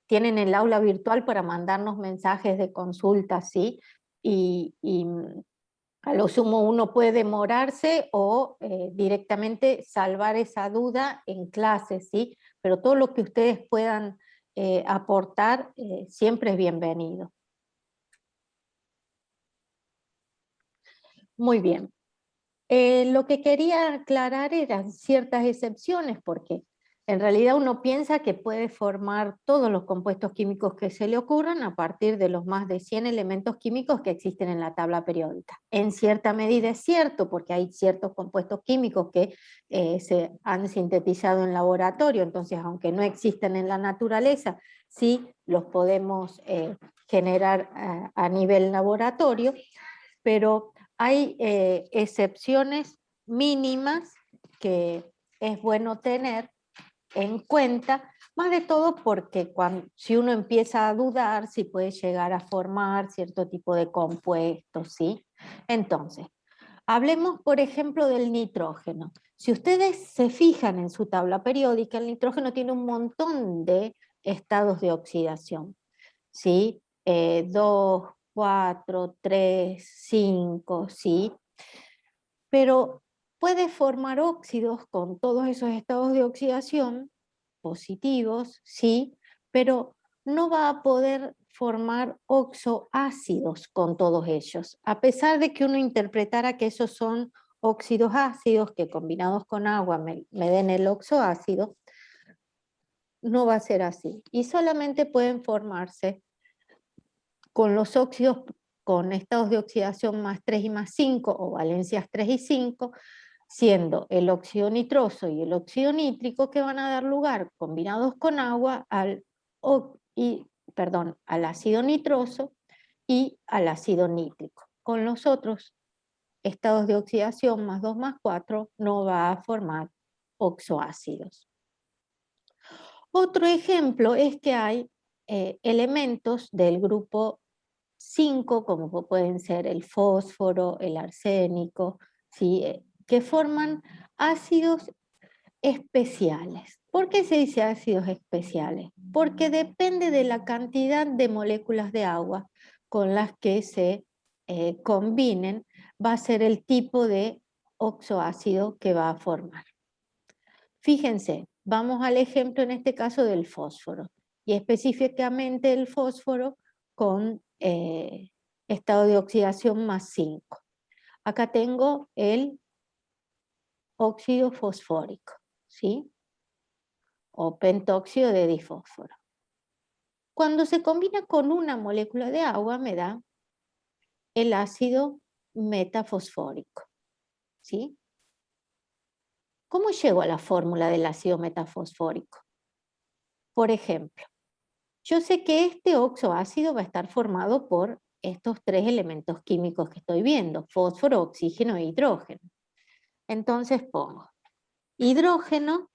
tienen el aula virtual para mandarnos mensajes de consulta, ¿sí? Y a lo sumo uno puede demorarse o directamente salvar esa duda en clase, ¿sí? Pero todo lo que ustedes puedan aportar siempre es bienvenido. Muy bien. Lo que quería aclarar eran ciertas excepciones, porque en realidad uno piensa que puede formar todos los compuestos químicos que se le ocurran a partir de los más de 100 elementos químicos que existen en la tabla periódica. En cierta medida es cierto, porque hay ciertos compuestos químicos que se han sintetizado en laboratorio, entonces aunque no existen en la naturaleza, sí los podemos generar a nivel laboratorio, pero hay excepciones mínimas que es bueno tener en cuenta, más de todo porque si uno empieza a dudar si puede llegar a formar cierto tipo de compuestos, ¿sí? Entonces, hablemos por ejemplo del nitrógeno. Si ustedes se fijan en su tabla periódica, el nitrógeno tiene un montón de estados de oxidación, ¿sí? 2, 4, 3, 5, ¿sí? Pero puede formar óxidos con todos esos estados de oxidación positivos, ¿sí? Pero no va a poder formar oxoácidos con todos ellos, a pesar de que uno interpretara que esos son óxidos ácidos que combinados con agua me den el oxoácido, no va a ser así. Y solamente pueden formarse con los óxidos con estados de oxidación más 3 y más 5 o valencias 3 y 5, siendo el óxido nitroso y el óxido nítrico que van a dar lugar, combinados con agua, al ácido nitroso y al ácido nítrico. Con los otros estados de oxidación más 2 más 4 no va a formar oxoácidos. Otro ejemplo es que hay elementos del grupo 5, como pueden ser el fósforo, el arsénico, ¿sí? Que forman ácidos especiales. ¿Por qué se dice ácidos especiales? Porque depende de la cantidad de moléculas de agua con las que se combinen, va a ser el tipo de oxoácido que va a formar. Fíjense, vamos al ejemplo en este caso del fósforo, y específicamente el fósforo con estado de oxidación más 5. Acá tengo el óxido fosfórico, ¿sí? O pentóxido de difósforo. Cuando se combina con una molécula de agua me da el ácido metafosfórico, ¿sí? ¿Cómo llego a la fórmula del ácido metafosfórico? Por ejemplo, yo sé que este oxoácido va a estar formado por estos 3 elementos químicos que estoy viendo, fósforo, oxígeno e hidrógeno. Entonces pongo hidrógeno,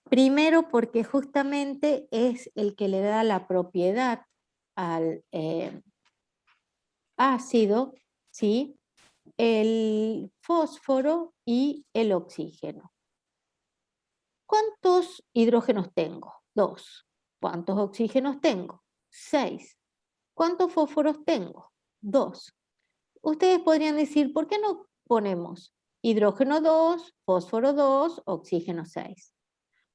primero porque justamente es el que le da la propiedad al ácido, ¿sí? El fósforo y el oxígeno. ¿Cuántos hidrógenos tengo? 2. ¿Cuántos oxígenos tengo? 6. ¿Cuántos fósforos tengo? 2. Ustedes podrían decir, ¿por qué no ponemos hidrógeno 2, fósforo 2, oxígeno 6?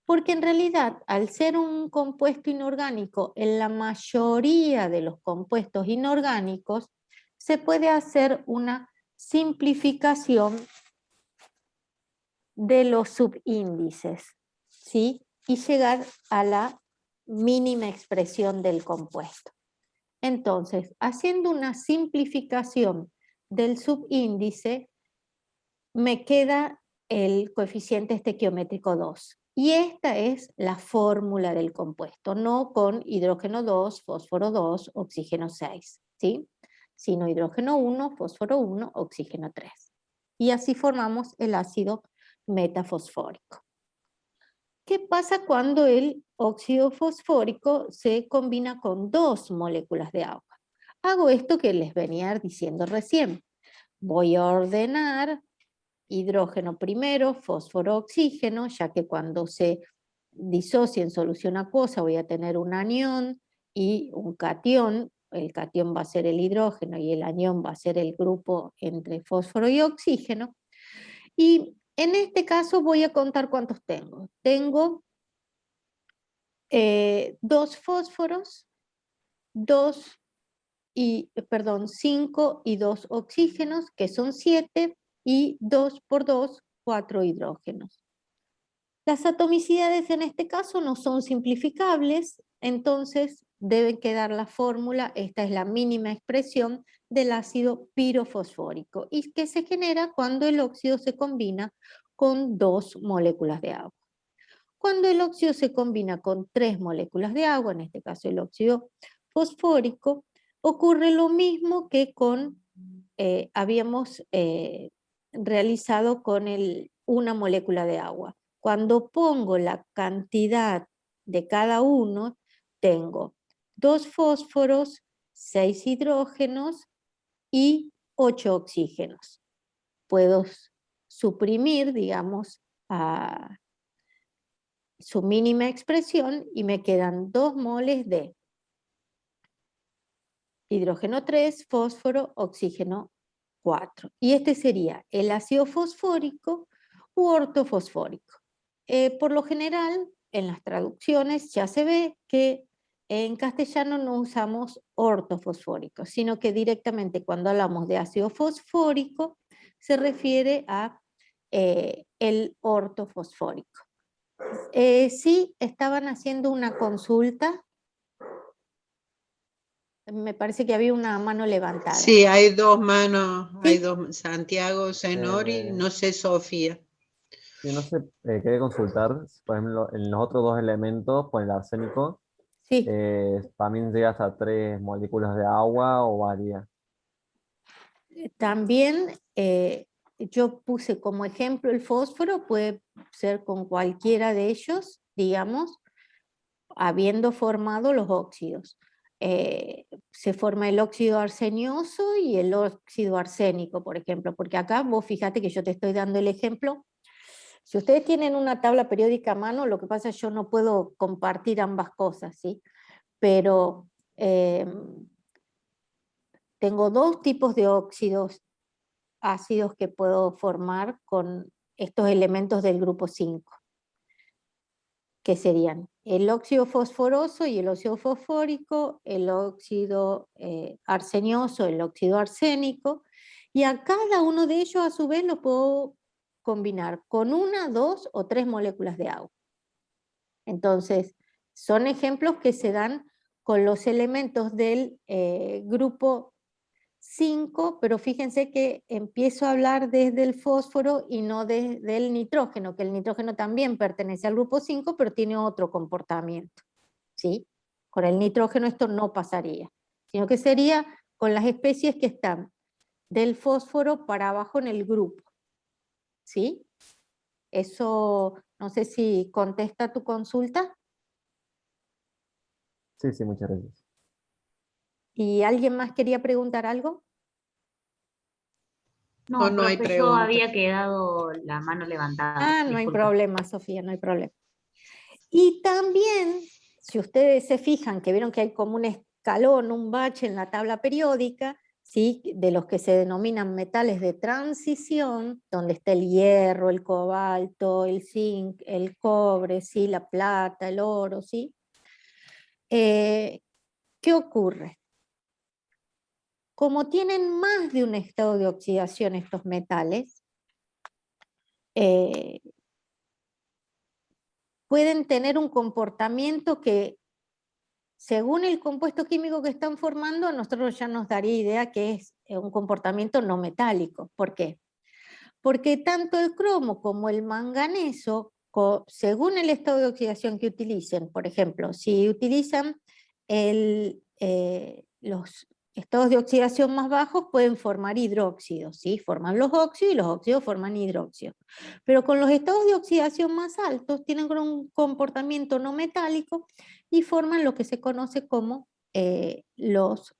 Porque en realidad, al ser un compuesto inorgánico, en la mayoría de los compuestos inorgánicos, se puede hacer una simplificación de los subíndices, ¿sí? Y llegar a la mínima expresión del compuesto. Entonces, haciendo una simplificación del subíndice, me queda el coeficiente estequiométrico 2. Y esta es la fórmula del compuesto, no con hidrógeno 2, fósforo 2, oxígeno 6, ¿sí? Sino hidrógeno 1, fósforo 1, oxígeno 3. Y así formamos el ácido metafosfórico. ¿Qué pasa cuando el óxido fosfórico se combina con 2 moléculas de agua? Hago esto que les venía diciendo recién. Voy a ordenar hidrógeno primero, fósforo, oxígeno, ya que cuando se disocia en solución acuosa voy a tener un anión y un catión. El catión va a ser el hidrógeno y el anión va a ser el grupo entre fósforo y oxígeno. Y en este caso voy a contar cuántos tengo. Tengo 2 fósforos, 5 y 2 oxígenos, que son 7, y 2 por 2, 4 hidrógenos. Las atomicidades en este caso no son simplificables, entonces debe quedar la fórmula, esta es la mínima expresión del ácido pirofosfórico, y que se genera cuando el óxido se combina con 2 moléculas de agua. Cuando el óxido se combina con 3 moléculas de agua, en este caso el óxido fosfórico, ocurre lo mismo que habíamos realizado con una molécula de agua. Cuando pongo la cantidad de cada uno, tengo 2 fósforos, 6 hidrógenos y 8 oxígenos. Puedo suprimir, digamos, a su mínima expresión y me quedan 2 moles de hidrógeno 3, fósforo, oxígeno 4. Y este sería el ácido fosfórico u ortofosfórico. Por lo general, en las traducciones ya se ve que en castellano no usamos ortofosfórico, sino que directamente cuando hablamos de ácido fosfórico se refiere a el ortofosfórico. Sí, estaban haciendo una consulta. Me parece que había una mano levantada. Sí, hay 2 manos, ¿Sí? hay 2, Santiago, Zenori, no sé, Sofía. Sí, no sé, quería consultar, por ejemplo, en los otros 2 elementos, por el arsénico, Sí. ¿también llega hasta 3 moléculas de agua o varía? También yo puse como ejemplo el fósforo, puede ser con cualquiera de ellos, digamos, habiendo formado los óxidos. Se forma el óxido arsenioso y el óxido arsénico, por ejemplo, porque acá vos fíjate que yo te estoy dando el ejemplo. Si ustedes tienen una tabla periódica a mano, lo que pasa es que yo no puedo compartir ambas cosas, ¿sí? Pero tengo 2 tipos de óxidos ácidos que puedo formar con estos elementos del grupo 5, que serían el óxido fosforoso y el óxido fosfórico, el óxido arsenioso, el óxido arsénico, y a cada uno de ellos a su vez lo puedo combinar con 1, 2 o 3 moléculas de agua. Entonces, son ejemplos que se dan con los elementos del grupo 5, pero fíjense que empiezo a hablar desde el fósforo y no desde el nitrógeno, que el nitrógeno también pertenece al grupo 5, pero tiene otro comportamiento, ¿sí? Con el nitrógeno esto no pasaría, sino que sería con las especies que están del fósforo para abajo en el grupo, ¿sí? Eso, no sé si contesta tu consulta. Sí, sí, muchas gracias. ¿Y alguien más quería preguntar algo? No, No hay profe, yo preguntas. había quedado la mano levantada. No hay Disculpe. problema, Sofía, no hay problema. Y también, si ustedes se fijan que vieron que hay como un escalón, un bache en la tabla periódica, ¿sí? De los que se denominan metales de transición, donde está el hierro, el cobalto, el zinc, el cobre, ¿sí? La plata, el oro, ¿sí? ¿Qué ocurre? Como tienen más de un estado de oxidación estos metales, pueden tener un comportamiento que, según el compuesto químico que están formando, a nosotros ya nos daría idea que es un comportamiento no metálico. ¿Por qué? Porque tanto el cromo como el manganeso, según el estado de oxidación que utilicen, por ejemplo, si utilizan los estados de oxidación más bajos, pueden formar hidróxidos, ¿sí? Forman los óxidos y los óxidos forman hidróxidos. Pero con los estados de oxidación más altos tienen un comportamiento no metálico y forman lo que se conoce como los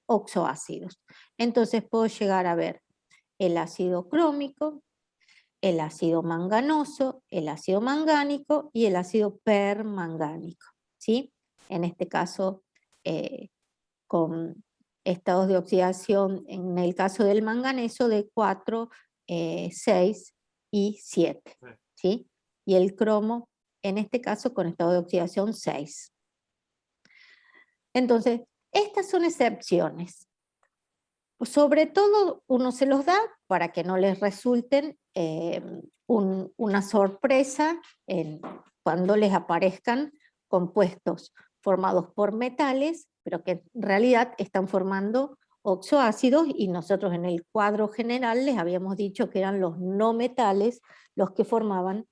oxoácidos. Entonces puedo llegar a ver el ácido crómico, el ácido manganoso, el ácido mangánico y el ácido permangánico, ¿sí? En este caso, con estados de oxidación, en el caso del manganeso, de 4, 6 y 7, ¿sí? Y el cromo, en este caso, con estado de oxidación 6. Entonces, estas son excepciones. Sobre todo uno se los da para que no les resulten una sorpresa cuando les aparezcan compuestos formados por metales, pero que en realidad están formando oxoácidos, y nosotros en el cuadro general les habíamos dicho que eran los no metales los que formaban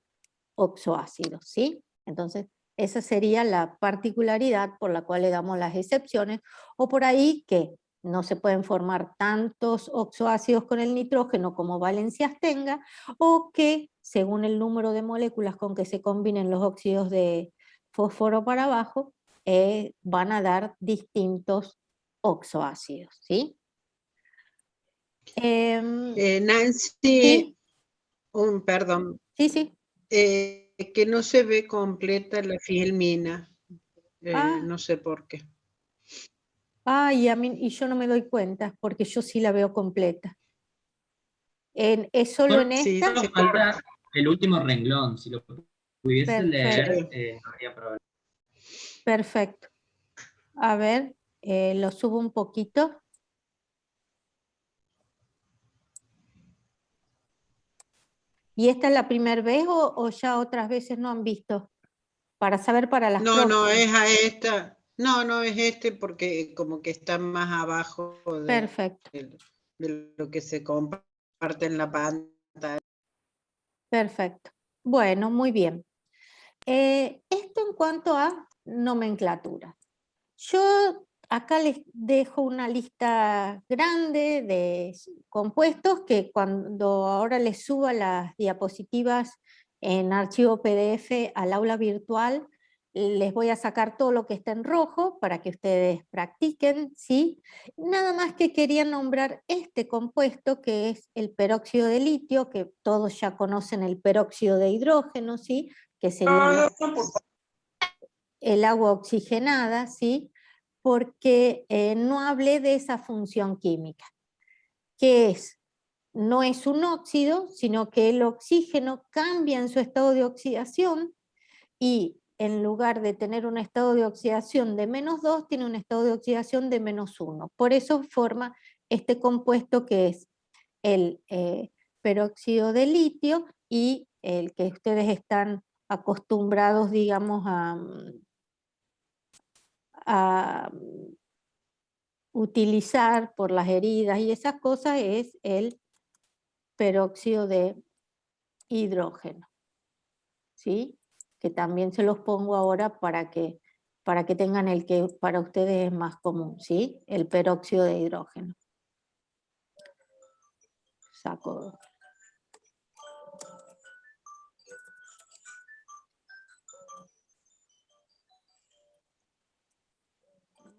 oxoácidos, ¿sí? Entonces, esa sería la particularidad por la cual le damos las excepciones, o por ahí que no se pueden formar tantos oxoácidos con el nitrógeno como valencias tenga, o que según el número de moléculas con que se combinen los óxidos de fósforo para abajo, van a dar distintos oxoácidos, ¿sí? Nancy, Sí, perdón, sí. que no se ve completa la filmina, Ah. no sé por qué. Y yo no me doy cuenta, porque yo sí la veo completa. ¿Es solo en Sí, esta? se Falta el último renglón, si lo pudiese Perfecto. leer, no habría problema. Perfecto. A ver, lo subo un poquito. ¿Y esta es la primera vez o ya otras veces no han visto? Para saber para las No, próximas. es a esta. No, es este porque como que está más abajo Perfecto. de lo que se comparte en la pantalla. Perfecto. Bueno, muy bien. Esto en cuanto a nomenclatura. Yo acá les dejo una lista grande de compuestos que cuando ahora les suba las diapositivas en archivo PDF al aula virtual, les voy a sacar todo lo que está en rojo para que ustedes practiquen, ¿sí? Nada más que quería nombrar este compuesto que es el peróxido de litio, que todos ya conocen el peróxido de hidrógeno, ¿sí? Que sería el agua oxigenada, ¿sí? Porque no hablé de esa función química, que no es un óxido, sino que el oxígeno cambia en su estado de oxidación y en lugar de tener un estado de oxidación de -2, tiene un estado de oxidación de -1. Por eso forma este compuesto que es el peróxido de litio y el que ustedes están acostumbrados, digamos, a utilizar por las heridas y esas cosas es el peróxido de hidrógeno, ¿sí? Que también se los pongo ahora para que tengan el que para ustedes es más común, ¿sí? El peróxido de hidrógeno. Saco.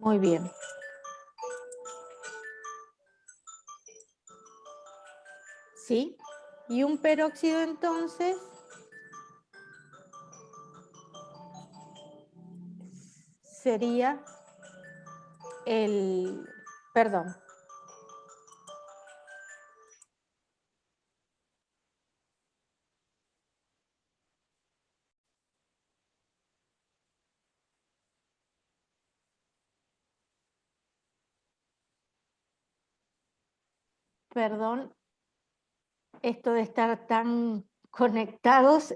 Muy bien. ¿Sí? Y un peróxido entonces sería perdón. Perdón, esto de estar tan conectados,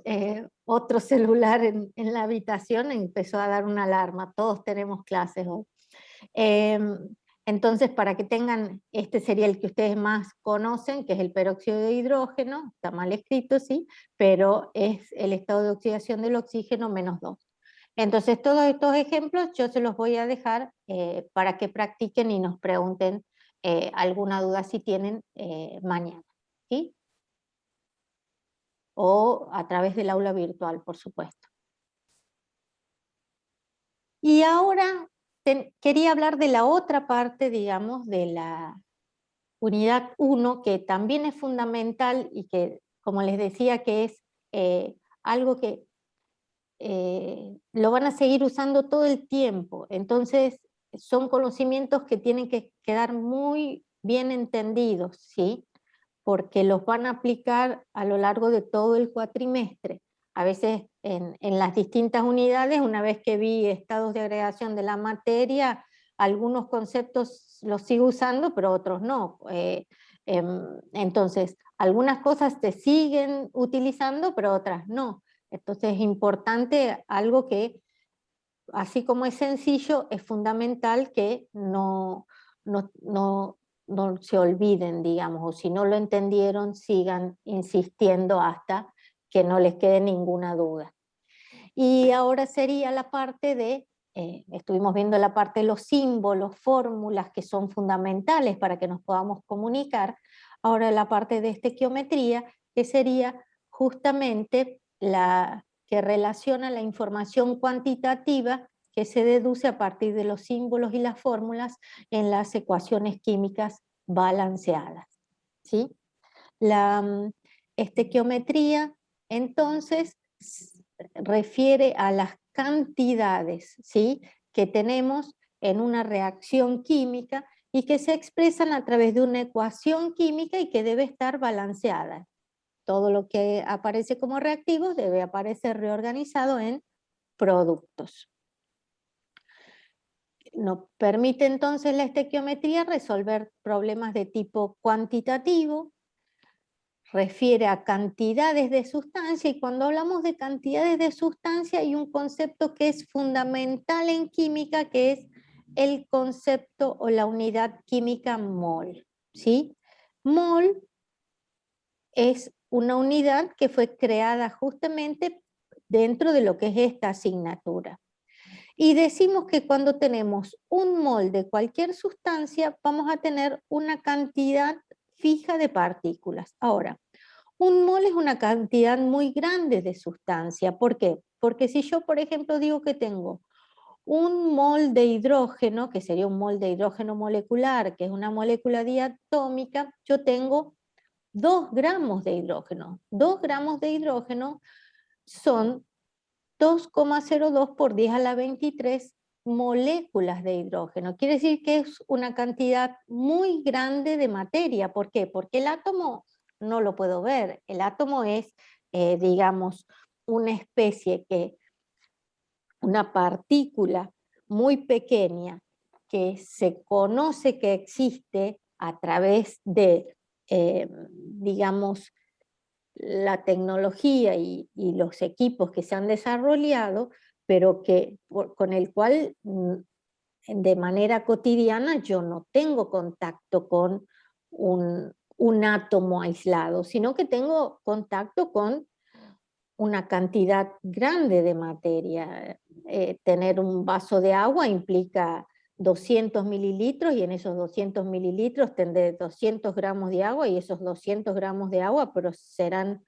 otro celular en la habitación empezó a dar una alarma. Todos tenemos clases hoy. Entonces, para que tengan, este sería el que ustedes más conocen, que es el peróxido de hidrógeno, está mal escrito, sí, pero es el estado de oxidación del oxígeno -2. Entonces, todos estos ejemplos yo se los voy a dejar para que practiquen y nos pregunten alguna duda si tienen mañana, ¿sí? O a través del aula virtual, por supuesto. Y ahora quería hablar de la otra parte, digamos, de la unidad 1, que también es fundamental y que, como les decía, que es algo que lo van a seguir usando todo el tiempo. Entonces, son conocimientos que tienen que quedar muy bien entendidos, ¿sí? Porque los van a aplicar a lo largo de todo el cuatrimestre. A veces en las distintas unidades, una vez que vi estados de agregación de la materia, algunos conceptos los sigo usando, pero otros no. Entonces, algunas cosas se siguen utilizando, pero otras no. Entonces es importante algo que, así como es sencillo, es fundamental que no se olviden, digamos, o si no lo entendieron, sigan insistiendo hasta que no les quede ninguna duda. Y ahora sería la parte de, estuvimos viendo la parte de los símbolos, fórmulas que son fundamentales para que nos podamos comunicar. Ahora la parte de estequiometría, que sería justamente la que relaciona la información cuantitativa que se deduce a partir de los símbolos y las fórmulas en las ecuaciones químicas balanceadas, ¿sí? La estequiometría, entonces, refiere a las cantidades, ¿sí?, que tenemos en una reacción química y que se expresan a través de una ecuación química y que debe estar balanceada. Todo lo que aparece como reactivos debe aparecer reorganizado en productos. Nos permite entonces la estequiometría resolver problemas de tipo cuantitativo, refiere a cantidades de sustancia, y cuando hablamos de cantidades de sustancia hay un concepto que es fundamental en química, que es el concepto o la unidad química mol, ¿sí? Mol es una unidad que fue creada justamente dentro de lo que es esta asignatura. Y decimos que cuando tenemos un mol de cualquier sustancia, vamos a tener una cantidad fija de partículas. Ahora, un mol es una cantidad muy grande de sustancia. ¿Por qué? Porque si yo, por ejemplo, digo que tengo un mol de hidrógeno, que sería un mol de hidrógeno molecular, que es una molécula diatómica, yo tengo 2 gramos de hidrógeno. 2 gramos de hidrógeno son 2,02 por 10 a la 23 moléculas de hidrógeno. Quiere decir que es una cantidad muy grande de materia. ¿Por qué? Porque el átomo no lo puedo ver. El átomo es, digamos, una especie una partícula muy pequeña que se conoce que existe a través de, digamos, la tecnología y los equipos que se han desarrollado, pero que con el cual de manera cotidiana yo no tengo contacto con un átomo aislado, sino que tengo contacto con una cantidad grande de materia. Tener un vaso de agua implica 200 mililitros, y en esos 200 mililitros tendré 200 gramos de agua, y esos 200 gramos de agua pero serán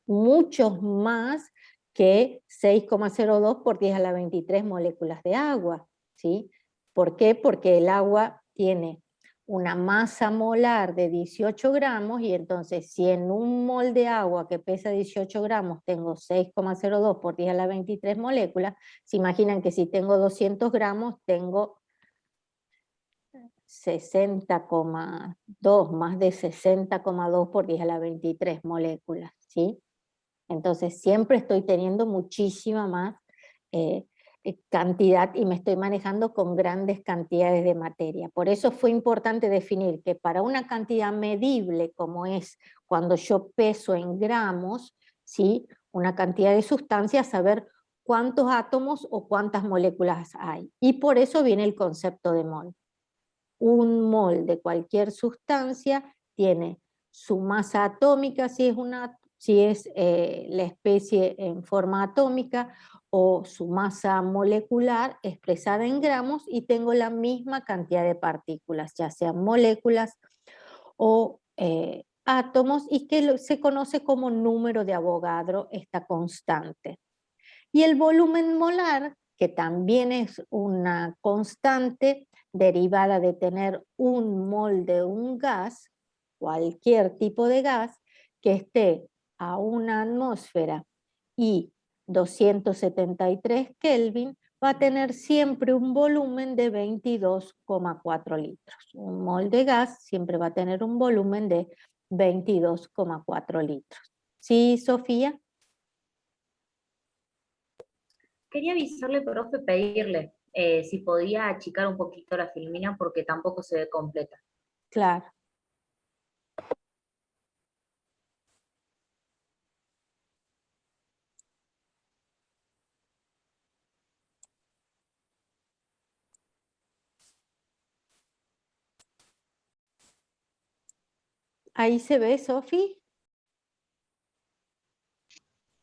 muchos más que 6,02 por 10 a la 23 moléculas de agua, ¿sí? ¿Por qué? Porque el agua tiene una masa molar de 18 gramos y entonces si en un mol de agua que pesa 18 gramos tengo 6,02 por 10 a la 23 moléculas, se imaginan que si tengo 200 gramos tengo 60,2, más de 60,2 por 10 a la 23 moléculas, ¿sí? Entonces siempre estoy teniendo muchísima más cantidad y me estoy manejando con grandes cantidades de materia. Por eso fue importante definir que para una cantidad medible como es cuando yo peso en gramos, ¿sí? Una cantidad de sustancia, saber cuántos átomos o cuántas moléculas hay. Y por eso viene el concepto de mol. Un mol de cualquier sustancia tiene su masa atómica, si es la especie en forma atómica, o su masa molecular expresada en gramos, y tengo la misma cantidad de partículas, ya sean moléculas o átomos, y que se conoce como número de Avogadro, esta constante. Y el volumen molar, que también es una constante derivada de tener un mol de un gas, cualquier tipo de gas, que esté a una atmósfera y 273 Kelvin, va a tener siempre un volumen de 22,4 litros. Un mol de gas siempre va a tener un volumen de 22,4 litros. ¿Sí, Sofía? Quería avisarle, profe, pedirle si podía achicar un poquito la filmina porque tampoco se ve completa. Claro. ¿Ahí se ve, Sofi?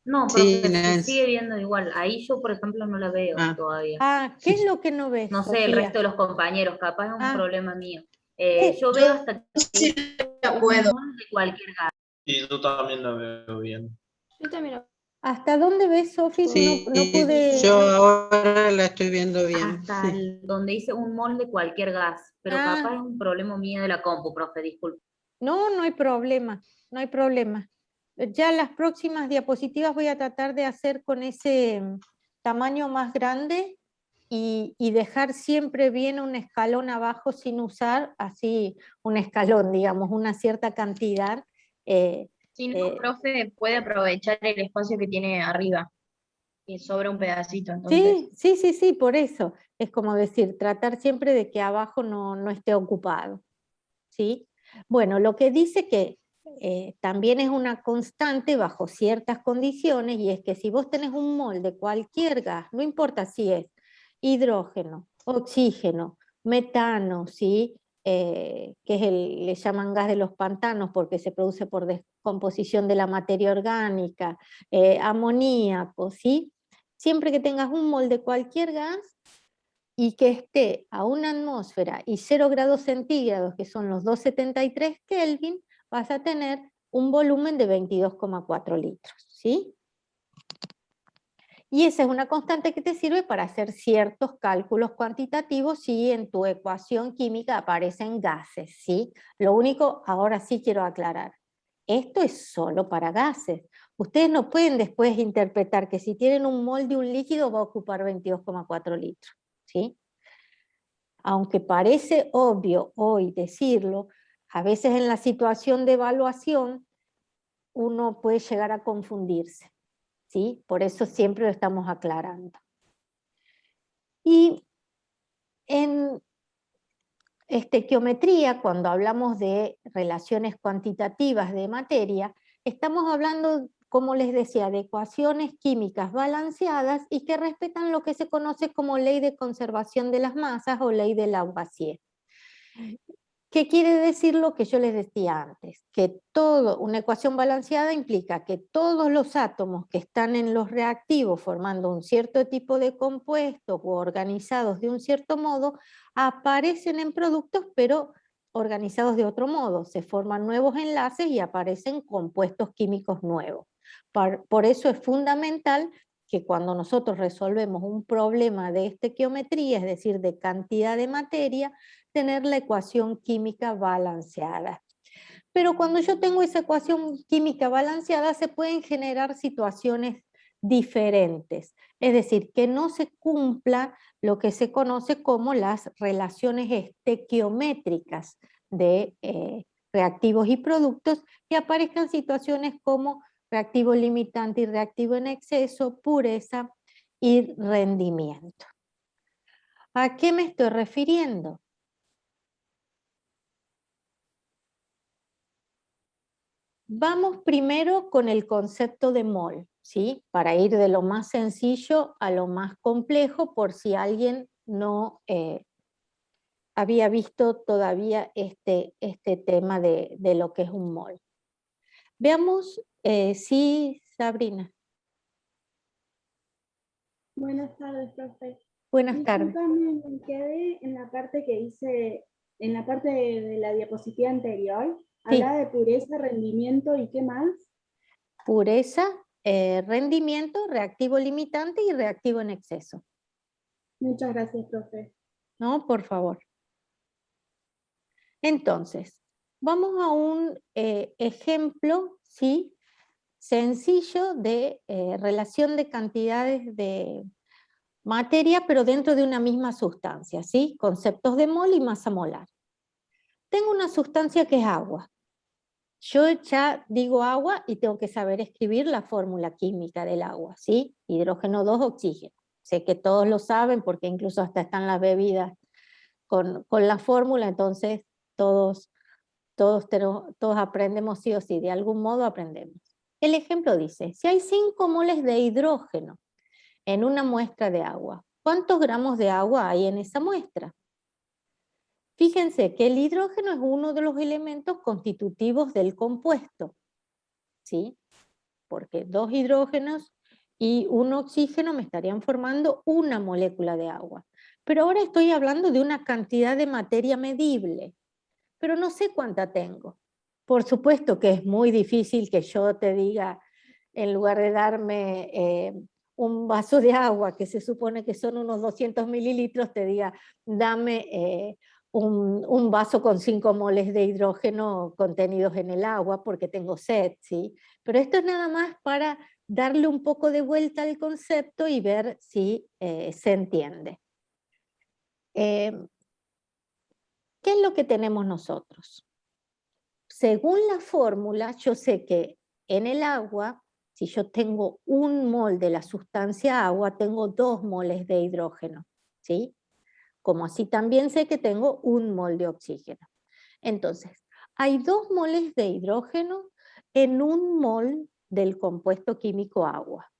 No, Sí, profe, se Nancy. sigue viendo igual. Ahí yo, por ejemplo, no la veo Ah. todavía. Ah, ¿qué es lo que no ves, No sé, el Sofía? resto de los compañeros, capaz es un Ah. problema mío. Yo veo hasta que un mol de cualquier gas. Y yo también la veo bien. Yo también lo... ¿Hasta dónde ves, Sofi? Sí, No pude... yo ahora la estoy viendo bien. Hasta donde dice un mol de cualquier gas. Pero Ah. capaz es un problema mío de la compu, profe, disculpe. No, no hay problema, no hay problema. Ya las próximas diapositivas voy a tratar de hacer con ese tamaño más grande y dejar siempre bien un escalón abajo sin usar así un escalón, digamos, una cierta cantidad. Si no, profe, puede aprovechar el espacio que tiene arriba, que sobra un pedacito, entonces. Sí, por eso. Es como decir, tratar siempre de que abajo no esté ocupado. ¿Sí? Bueno, lo que dice que también es una constante bajo ciertas condiciones, y es que si vos tenés un mol de cualquier gas, no importa si es hidrógeno, oxígeno, metano, ¿sí? Que es le llaman gas de los pantanos porque se produce por descomposición de la materia orgánica, amoníaco, ¿sí? Siempre que tengas un mol de cualquier gas y que esté a una atmósfera y 0 grados centígrados, que son los 273 Kelvin, vas a tener un volumen de 22,4 litros, ¿sí? Y esa es una constante que te sirve para hacer ciertos cálculos cuantitativos si en tu ecuación química aparecen gases, ¿sí? Lo único, ahora sí quiero aclarar, esto es solo para gases. Ustedes no pueden después interpretar que si tienen un mol de un líquido va a ocupar 22,4 litros, ¿sí? Aunque parece obvio hoy decirlo, a veces en la situación de evaluación uno puede llegar a confundirse, ¿sí? Por eso siempre lo estamos aclarando. Y en estequiometría, cuando hablamos de relaciones cuantitativas de materia, estamos hablando, como les decía, de ecuaciones químicas balanceadas y que respetan lo que se conoce como ley de conservación de las masas o ley de Lavoisier. ¿Qué quiere decir lo que yo les decía antes? Que una ecuación balanceada implica que todos los átomos que están en los reactivos formando un cierto tipo de compuestos o organizados de un cierto modo, aparecen en productos pero organizados de otro modo. Se forman nuevos enlaces y aparecen compuestos químicos nuevos. Por eso es fundamental que cuando nosotros resolvemos un problema de estequiometría, es decir, de cantidad de materia, tener la ecuación química balanceada. Pero cuando yo tengo esa ecuación química balanceada, se pueden generar situaciones diferentes. Es decir, que no se cumpla lo que se conoce como las relaciones estequiométricas de reactivos y productos, y aparezcan situaciones como reactivo limitante y reactivo en exceso, pureza y rendimiento. ¿A qué me estoy refiriendo? Vamos primero con el concepto de mol, ¿sí? Para ir de lo más sencillo a lo más complejo, por si alguien no había visto todavía este tema de lo que es un mol. Veamos, sí, Sabrina. Buenas tardes, profe. Buenas tardes. Discúlpame, me quedé en la parte que hice, en la parte de la diapositiva anterior. Sí. Hablaba de pureza, rendimiento y ¿qué más? Pureza, rendimiento, reactivo limitante y reactivo en exceso. Muchas gracias, profe. No, por favor. Entonces, vamos a un ejemplo, ¿sí? Sencillo de relación de cantidades de materia, pero dentro de una misma sustancia, ¿sí? Conceptos de mol y masa molar. Tengo una sustancia que es agua. Yo ya digo agua y tengo que saber escribir la fórmula química del agua, ¿sí? Hidrógeno 2, oxígeno. Sé que todos lo saben porque incluso hasta están las bebidas con la fórmula, entonces todos aprendemos sí o sí, de algún modo aprendemos. El ejemplo dice, si hay 5 moles de hidrógeno en una muestra de agua, ¿cuántos gramos de agua hay en esa muestra? Fíjense que el hidrógeno es uno de los elementos constitutivos del compuesto, ¿sí? Porque 2 hidrógenos y 1 oxígeno me estarían formando una molécula de agua. Pero ahora estoy hablando de una cantidad de materia medible, pero no sé cuánta tengo. Por supuesto que es muy difícil que yo te diga, en lugar de darme un vaso de agua, que se supone que son unos 200 mililitros, te diga, dame un vaso con 5 moles de hidrógeno contenidos en el agua, porque tengo sed, ¿sí? Pero esto es nada más para darle un poco de vuelta al concepto y ver si se entiende. ¿Qué es lo que tenemos nosotros? Según la fórmula, yo sé que en el agua, si yo tengo 1 mol de la sustancia agua, tengo 2 moles de hidrógeno, ¿sí? Como así también sé que tengo 1 mol de oxígeno. Entonces, hay 2 moles de hidrógeno en 1 mol del compuesto químico agua.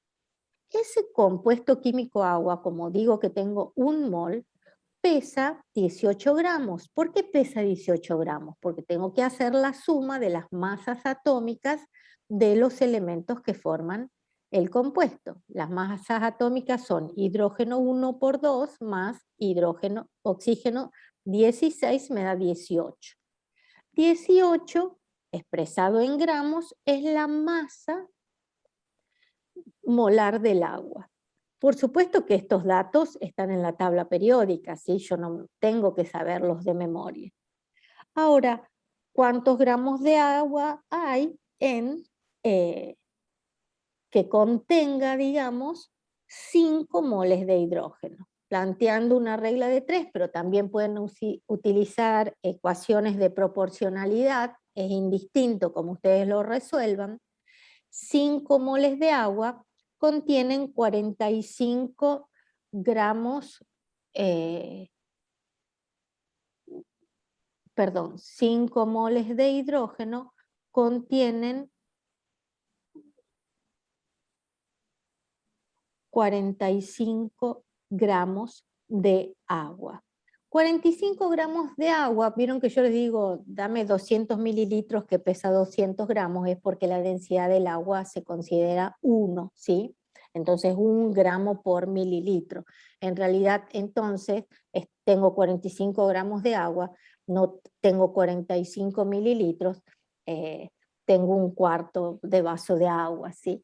Ese compuesto químico agua, como digo que tengo 1 mol, pesa 18 gramos. ¿Por qué pesa 18 gramos? Porque tengo que hacer la suma de las masas atómicas de los elementos que forman el compuesto. Las masas atómicas son hidrógeno 1 por 2 más oxígeno 16 me da 18. 18 expresado en gramos es la masa molar del agua. Por supuesto que estos datos están en la tabla periódica, ¿sí? Yo no tengo que saberlos de memoria. Ahora, ¿cuántos gramos de agua hay en que contenga, digamos, 5 moles de hidrógeno? Planteando una regla de 3, pero también pueden utilizar ecuaciones de proporcionalidad, es indistinto como ustedes lo resuelvan. 5 moles de agua contienen 45 gramos, 5 moles de hidrógeno contienen 45 gramos de agua. 45 gramos de agua, vieron que yo les digo, dame 200 mililitros que pesa 200 gramos, es porque la densidad del agua se considera 1, ¿sí? Entonces 1 gramo por mililitro. En realidad entonces tengo 45 gramos de agua, no tengo 45 mililitros, tengo 1/4 de vaso de agua, ¿sí?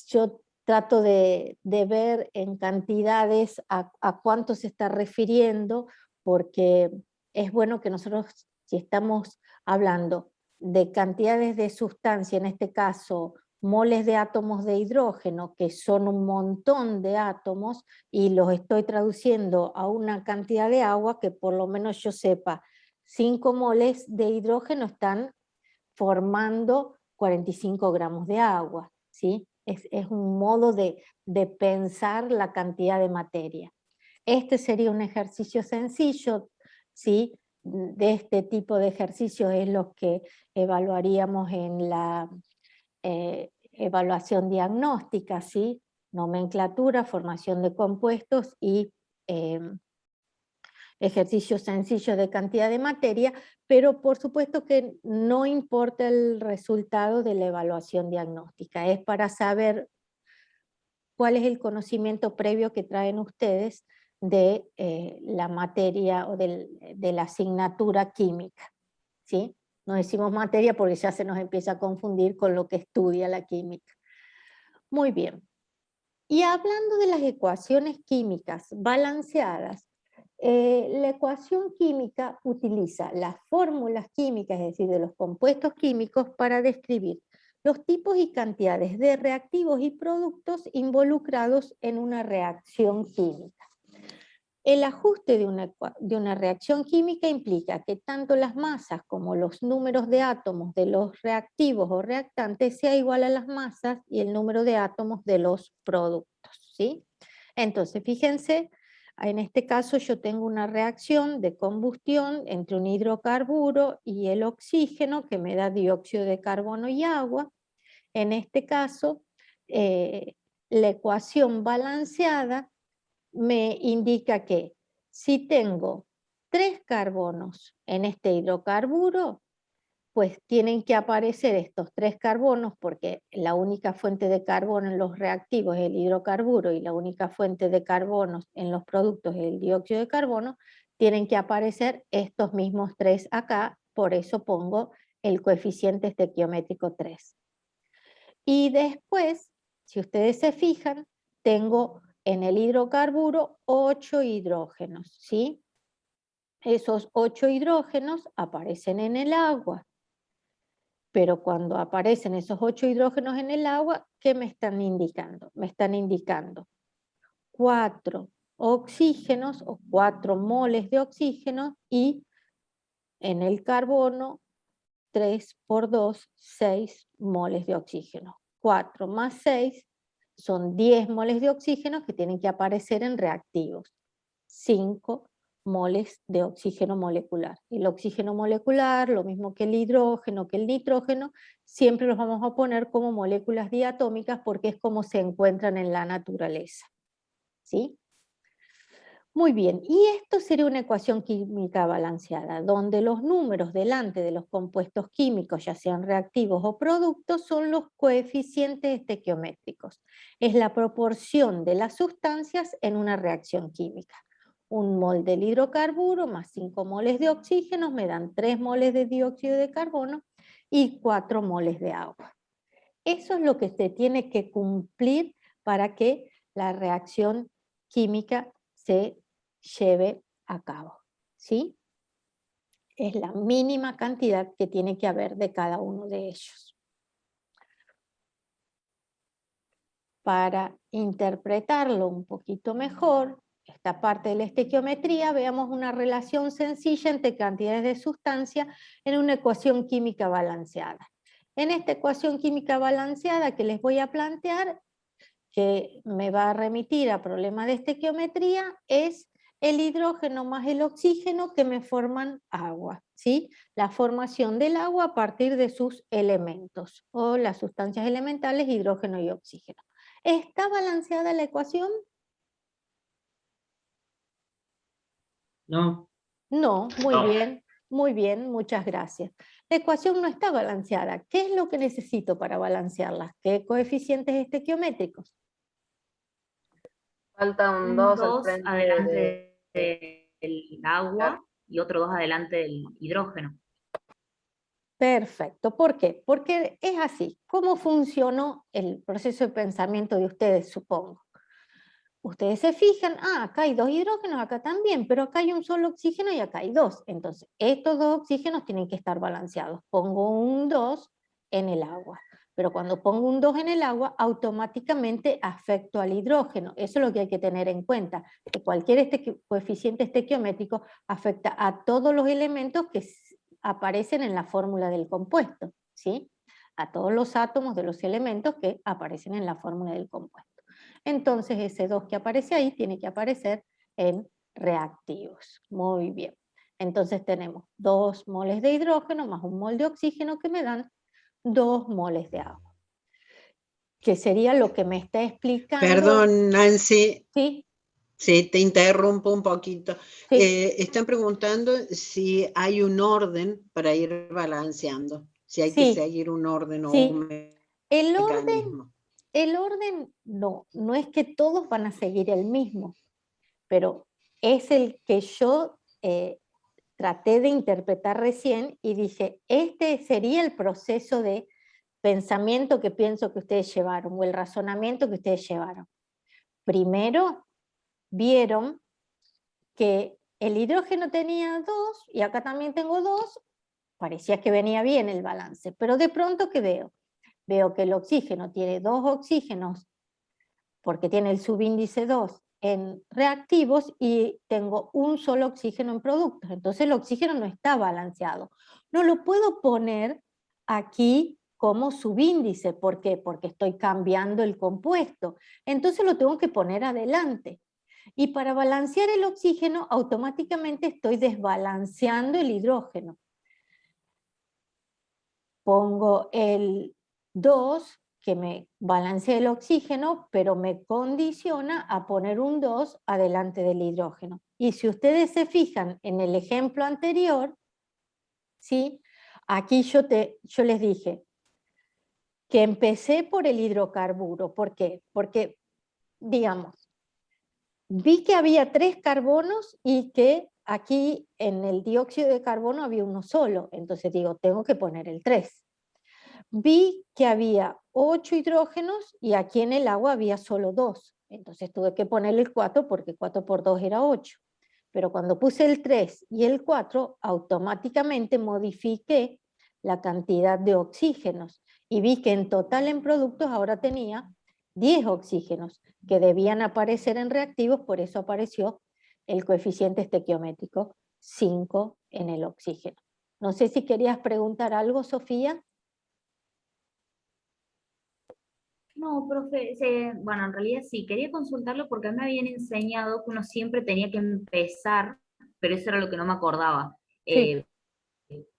Yo trato de ver en cantidades a cuánto se está refiriendo, porque es bueno que nosotros, si estamos hablando de cantidades de sustancia, en este caso moles de átomos de hidrógeno, que son un montón de átomos, y los estoy traduciendo a una cantidad de agua, que por lo menos yo sepa, 5 moles de hidrógeno están formando 45 gramos de agua, ¿sí? Es un modo de pensar la cantidad de materia. Este sería un ejercicio sencillo, ¿sí? De este tipo de ejercicios es los que evaluaríamos en la evaluación diagnóstica, ¿sí? Nomenclatura, formación de compuestos y ejercicios sencillos de cantidad de materia, pero por supuesto que no importa el resultado de la evaluación diagnóstica, es para saber cuál es el conocimiento previo que traen ustedes de la materia o de la asignatura química, ¿sí? No decimos materia porque ya se nos empieza a confundir con lo que estudia la química. Muy bien. Y hablando de las ecuaciones químicas balanceadas, la ecuación química utiliza las fórmulas químicas, es decir, de los compuestos químicos, para describir los tipos y cantidades de reactivos y productos involucrados en una reacción química. El ajuste de una reacción química implica que tanto las masas como los números de átomos de los reactivos o reactantes sea igual a las masas y el número de átomos de los productos, ¿sí? Entonces, fíjense, en este caso yo tengo una reacción de combustión entre un hidrocarburo y el oxígeno que me da dióxido de carbono y agua. En este caso, la ecuación balanceada me indica que si tengo 3 carbonos en este hidrocarburo, pues tienen que aparecer estos 3 carbonos, porque la única fuente de carbono en los reactivos es el hidrocarburo y la única fuente de carbonos en los productos es el dióxido de carbono, tienen que aparecer estos mismos 3 acá, por eso pongo el coeficiente estequiométrico 3. Y después, si ustedes se fijan, tengo en el hidrocarburo 8 hidrógenos, ¿sí? Esos 8 hidrógenos aparecen en el agua. Pero cuando aparecen esos 8 hidrógenos en el agua, ¿qué me están indicando? Me están indicando 4 oxígenos o 4 moles de oxígeno y en el carbono 3 por 2, 6 moles de oxígeno. 4 más 6 son 10 moles de oxígeno que tienen que aparecer en reactivos. 5 moles de oxígeno molecular. El oxígeno molecular, lo mismo que el hidrógeno, que el nitrógeno, siempre los vamos a poner como moléculas diatómicas porque es como se encuentran en la naturaleza. ¿Sí? Muy bien, y esto sería una ecuación química balanceada, donde los números delante de los compuestos químicos, ya sean reactivos o productos, son los coeficientes estequiométricos. Es la proporción de las sustancias en una reacción química. Un mol del hidrocarburo más 5 moles de oxígeno me dan 3 moles de dióxido de carbono y 4 moles de agua. Eso es lo que se tiene que cumplir para que la reacción química se lleve a cabo, ¿sí? Es la mínima cantidad que tiene que haber de cada uno de ellos. Para interpretarlo un poquito mejor, esta parte de la estequiometría, veamos una relación sencilla entre cantidades de sustancia en una ecuación química balanceada. En esta ecuación química balanceada que les voy a plantear, que me va a remitir a problemas de estequiometría, es el hidrógeno más el oxígeno que me forman agua, ¿sí? La formación del agua a partir de sus elementos, o las sustancias elementales, hidrógeno y oxígeno. ¿Está balanceada la ecuación? No. No, No. muy bien, muchas gracias. La ecuación no está balanceada. ¿Qué es lo que necesito para balancearla? ¿Qué coeficientes estequiométricos? Falta un Un 2 al 2 frente adelante del agua y otro 2 adelante del hidrógeno. Perfecto. ¿Por qué? Porque es así. ¿Cómo funcionó el proceso de pensamiento de ustedes, supongo? Ustedes se fijan, acá hay 2 hidrógenos, acá también, pero acá hay un solo oxígeno y acá hay 2. Entonces, estos 2 oxígenos tienen que estar balanceados. Pongo un 2 en el agua. Pero cuando pongo un 2 en el agua, automáticamente afecto al hidrógeno. Eso es lo que hay que tener en cuenta, que cualquier coeficiente estequiométrico afecta a todos los elementos que aparecen en la fórmula del compuesto, ¿sí? A todos los átomos de los elementos que aparecen en la fórmula del compuesto. Entonces ese 2 que aparece ahí tiene que aparecer en reactivos. Muy bien. Entonces tenemos 2 moles de hidrógeno más 1 mol de oxígeno que me dan 2 moles de agua. Que sería lo que me está explicando. Perdón, Nancy. Sí. Sí, te interrumpo un poquito. Sí. Están preguntando si hay un orden para ir balanceando, si hay que seguir un orden o un mecanismo. El orden no es que todos van a seguir el mismo, pero es el que yo traté de interpretar recién y dije, este sería el proceso de pensamiento que pienso que ustedes llevaron, o el razonamiento que ustedes llevaron. Primero, vieron que el hidrógeno tenía 2, y acá también tengo 2, parecía que venía bien el balance, pero de pronto, ¿qué veo? Veo que el oxígeno tiene 2 oxígenos, porque tiene el subíndice 2 en reactivos, y tengo un solo oxígeno en productos. Entonces el oxígeno no está balanceado. No lo puedo poner aquí como subíndice. ¿Por qué? Porque estoy cambiando el compuesto. Entonces lo tengo que poner adelante. Y para balancear el oxígeno, automáticamente estoy desbalanceando el hidrógeno. Pongo el 2, que me balancea el oxígeno, pero me condiciona a poner un 2 adelante del hidrógeno. Y si ustedes se fijan en el ejemplo anterior, ¿sí? Aquí yo les dije que empecé por el hidrocarburo. ¿Por qué? Porque, digamos, vi que había 3 carbonos y que aquí en el dióxido de carbono había uno solo. Entonces digo, tengo que poner el 3. Vi que había 8 hidrógenos y aquí en el agua había solo 2. Entonces tuve que ponerle el 4 porque 4 por 2 era 8. Pero cuando puse el 3 y el 4, automáticamente modifiqué la cantidad de oxígenos. Y vi que en total en productos ahora tenía 10 oxígenos que debían aparecer en reactivos, por eso apareció el coeficiente estequiométrico 5 en el oxígeno. No sé si querías preguntar algo, Sofía. No, profe, bueno, en realidad sí, quería consultarlo porque me habían enseñado que uno siempre tenía que empezar, pero eso era lo que no me acordaba. Sí.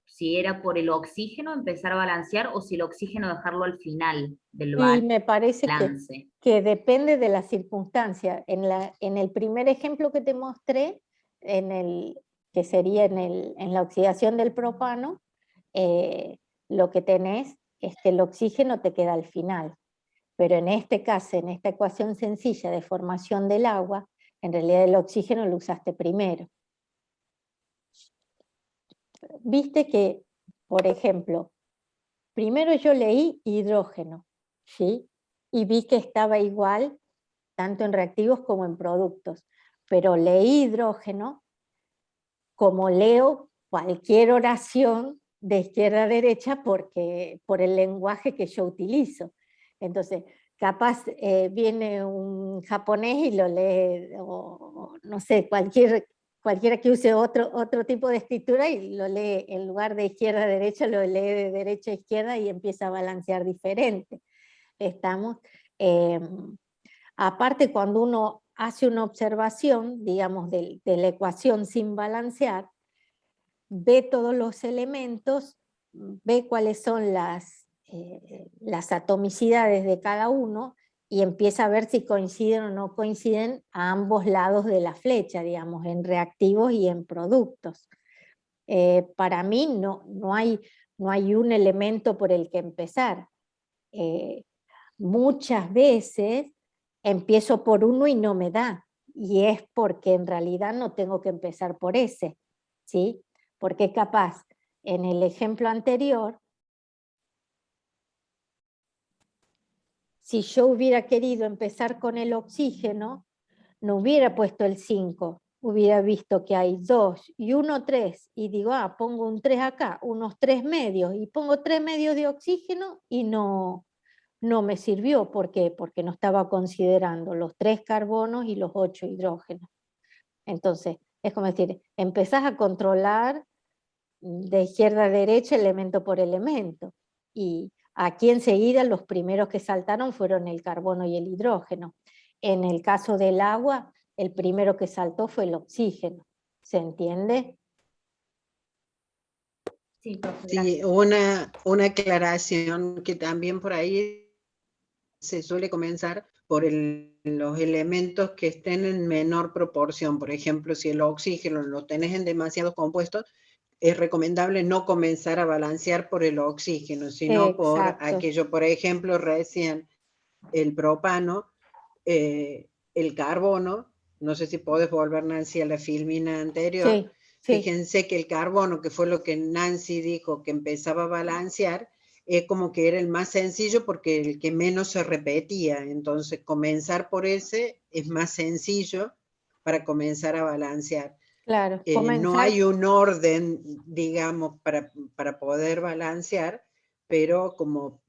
Si era por el oxígeno empezar a balancear o si el oxígeno dejarlo al final del Y me parece balance. que depende de la circunstancia. En el primer ejemplo que te mostré, que sería en la oxidación del propano, lo que tenés es que el oxígeno te queda al final. Pero en este caso, en esta ecuación sencilla de formación del agua, en realidad el oxígeno lo usaste primero. Viste que, por ejemplo, primero yo leí hidrógeno, ¿sí? Y vi que estaba igual tanto en reactivos como en productos. Pero leí hidrógeno como leo cualquier oración de izquierda a derecha por el lenguaje que yo utilizo. Entonces, capaz viene un japonés y lo lee, o no sé, cualquiera que use otro tipo de escritura y lo lee, en lugar de izquierda a derecha, lo lee de derecha a izquierda y empieza a balancear diferente. Estamos... aparte, cuando uno hace una observación, digamos, de la ecuación sin balancear, ve todos los elementos, ve cuáles son las atomicidades de cada uno y empieza a ver si coinciden o no coinciden a ambos lados de la flecha, digamos, en reactivos y en productos. Para mí no hay un elemento por el que empezar. Muchas veces empiezo por uno y no me da, y es porque en realidad no tengo que empezar por ese, ¿sí? Porque capaz en el ejemplo anterior, si yo hubiera querido empezar con el oxígeno, no hubiera puesto el 5, hubiera visto que hay 2 y 1, 3, y digo, pongo un 3 acá, unos 3 medios, y pongo 3 medios de oxígeno y no me sirvió. ¿Por qué? Porque no estaba considerando los 3 carbonos y los 8 hidrógenos. Entonces, es como decir, empezás a controlar de izquierda a derecha elemento por elemento, y aquí enseguida los primeros que saltaron fueron el carbono y el hidrógeno. En el caso del agua, el primero que saltó fue el oxígeno. ¿Se entiende? Sí, profe, Sí, gracias. una aclaración que también por ahí se suele comenzar por los elementos que estén en menor proporción. Por ejemplo, si el oxígeno lo tenés en demasiados compuestos, es recomendable no comenzar a balancear por el oxígeno, sino por Exacto. aquello, por ejemplo, recién el propano, el carbono. No sé si podés volver, Nancy, a la filmina anterior. Sí, sí. Fíjense que el carbono, que fue lo que Nancy dijo que empezaba a balancear, es como que era el más sencillo porque el que menos se repetía. Entonces, comenzar por ese es más sencillo para comenzar a balancear. Claro, No hay un orden, digamos, para poder balancear, pero como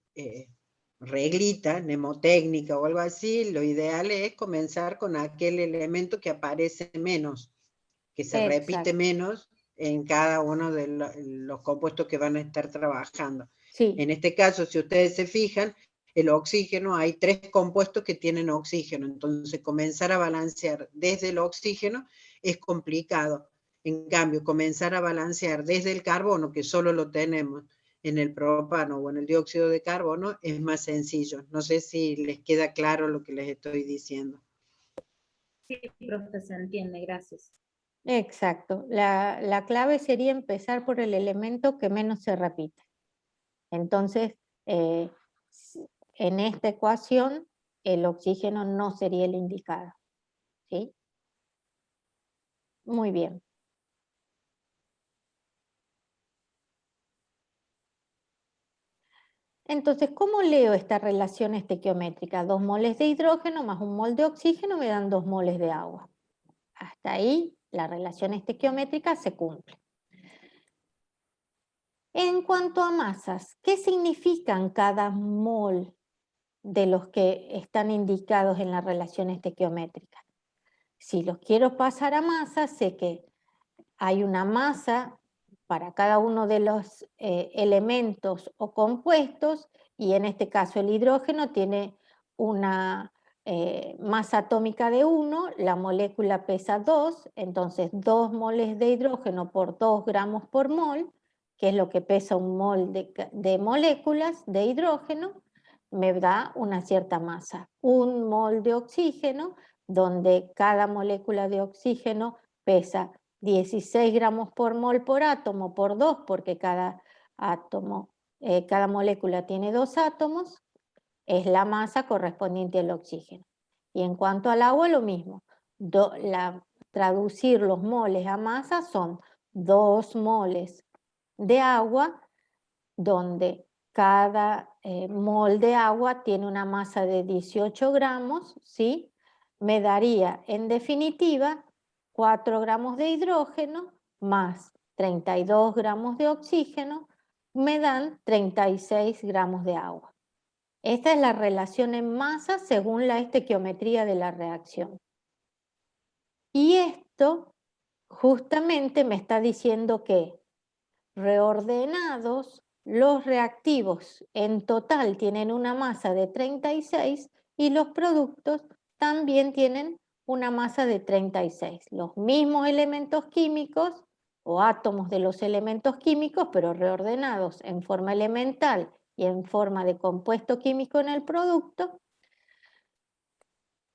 reglita, mnemotécnica o algo así, lo ideal es comenzar con aquel elemento que aparece menos, que se repite menos en cada uno de los compuestos que van a estar trabajando. Sí. En este caso, si ustedes se fijan, el oxígeno, hay 3 compuestos que tienen oxígeno, entonces comenzar a balancear desde el oxígeno es complicado. En cambio, comenzar a balancear desde el carbono, que solo lo tenemos en el propano o en el dióxido de carbono, es más sencillo. No sé si les queda claro lo que les estoy diciendo. Sí, profe, se entiende, gracias. Exacto. La clave sería empezar por el elemento que menos se repite. Entonces, en esta ecuación, el oxígeno no sería el indicado. ¿Sí? Muy bien. Entonces, ¿cómo leo esta relación estequiométrica? 2 moles de hidrógeno más 1 mol de oxígeno me dan 2 moles de agua. Hasta ahí la relación estequiométrica se cumple. En cuanto a masas, ¿qué significan cada mol de los que están indicados en la relación estequiométrica? Si los quiero pasar a masa, sé que hay una masa para cada uno de los elementos o compuestos, y en este caso el hidrógeno tiene una masa atómica de 1, la molécula pesa 2, entonces 2 moles de hidrógeno por 2 gramos por mol, que es lo que pesa un mol de moléculas de hidrógeno, me da una cierta masa. 1 mol de oxígeno, donde cada molécula de oxígeno pesa 16 gramos por mol por átomo por 2, porque cada átomo, cada molécula tiene 2 átomos, es la masa correspondiente al oxígeno. Y en cuanto al agua, lo mismo. Traducir los moles a masa son 2 moles de agua, donde cada mol de agua tiene una masa de 18 gramos, ¿sí? Me daría, en definitiva, 4 gramos de hidrógeno más 32 gramos de oxígeno, me dan 36 gramos de agua. Esta es la relación en masa según la estequiometría de la reacción. Y esto justamente me está diciendo que reordenados, los reactivos en total tienen una masa de 36 y los productos también tienen una masa de 36. Los mismos elementos químicos o átomos de los elementos químicos, pero reordenados en forma elemental y en forma de compuesto químico en el producto,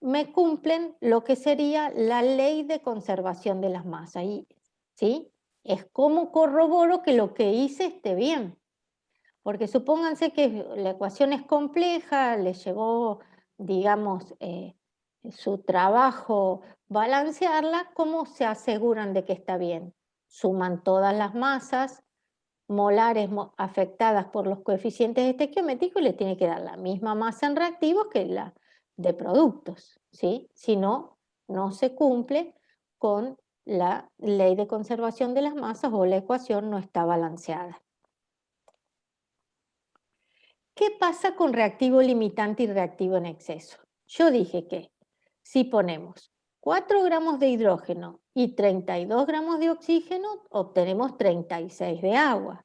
me cumplen lo que sería la ley de conservación de las masas. ¿Sí? Es como corroboro que lo que hice esté bien. Porque supónganse que la ecuación es compleja, les llevó, digamos, su trabajo balancearla, ¿cómo se aseguran de que está bien? Suman todas las masas molares afectadas por los coeficientes estequiométricos le tiene que dar la misma masa en reactivos que la de productos, ¿sí? Si no, no se cumple con la ley de conservación de las masas o la ecuación no está balanceada. ¿Qué pasa con reactivo limitante y reactivo en exceso? Yo dije que si ponemos 4 gramos de hidrógeno y 32 gramos de oxígeno, obtenemos 36 de agua.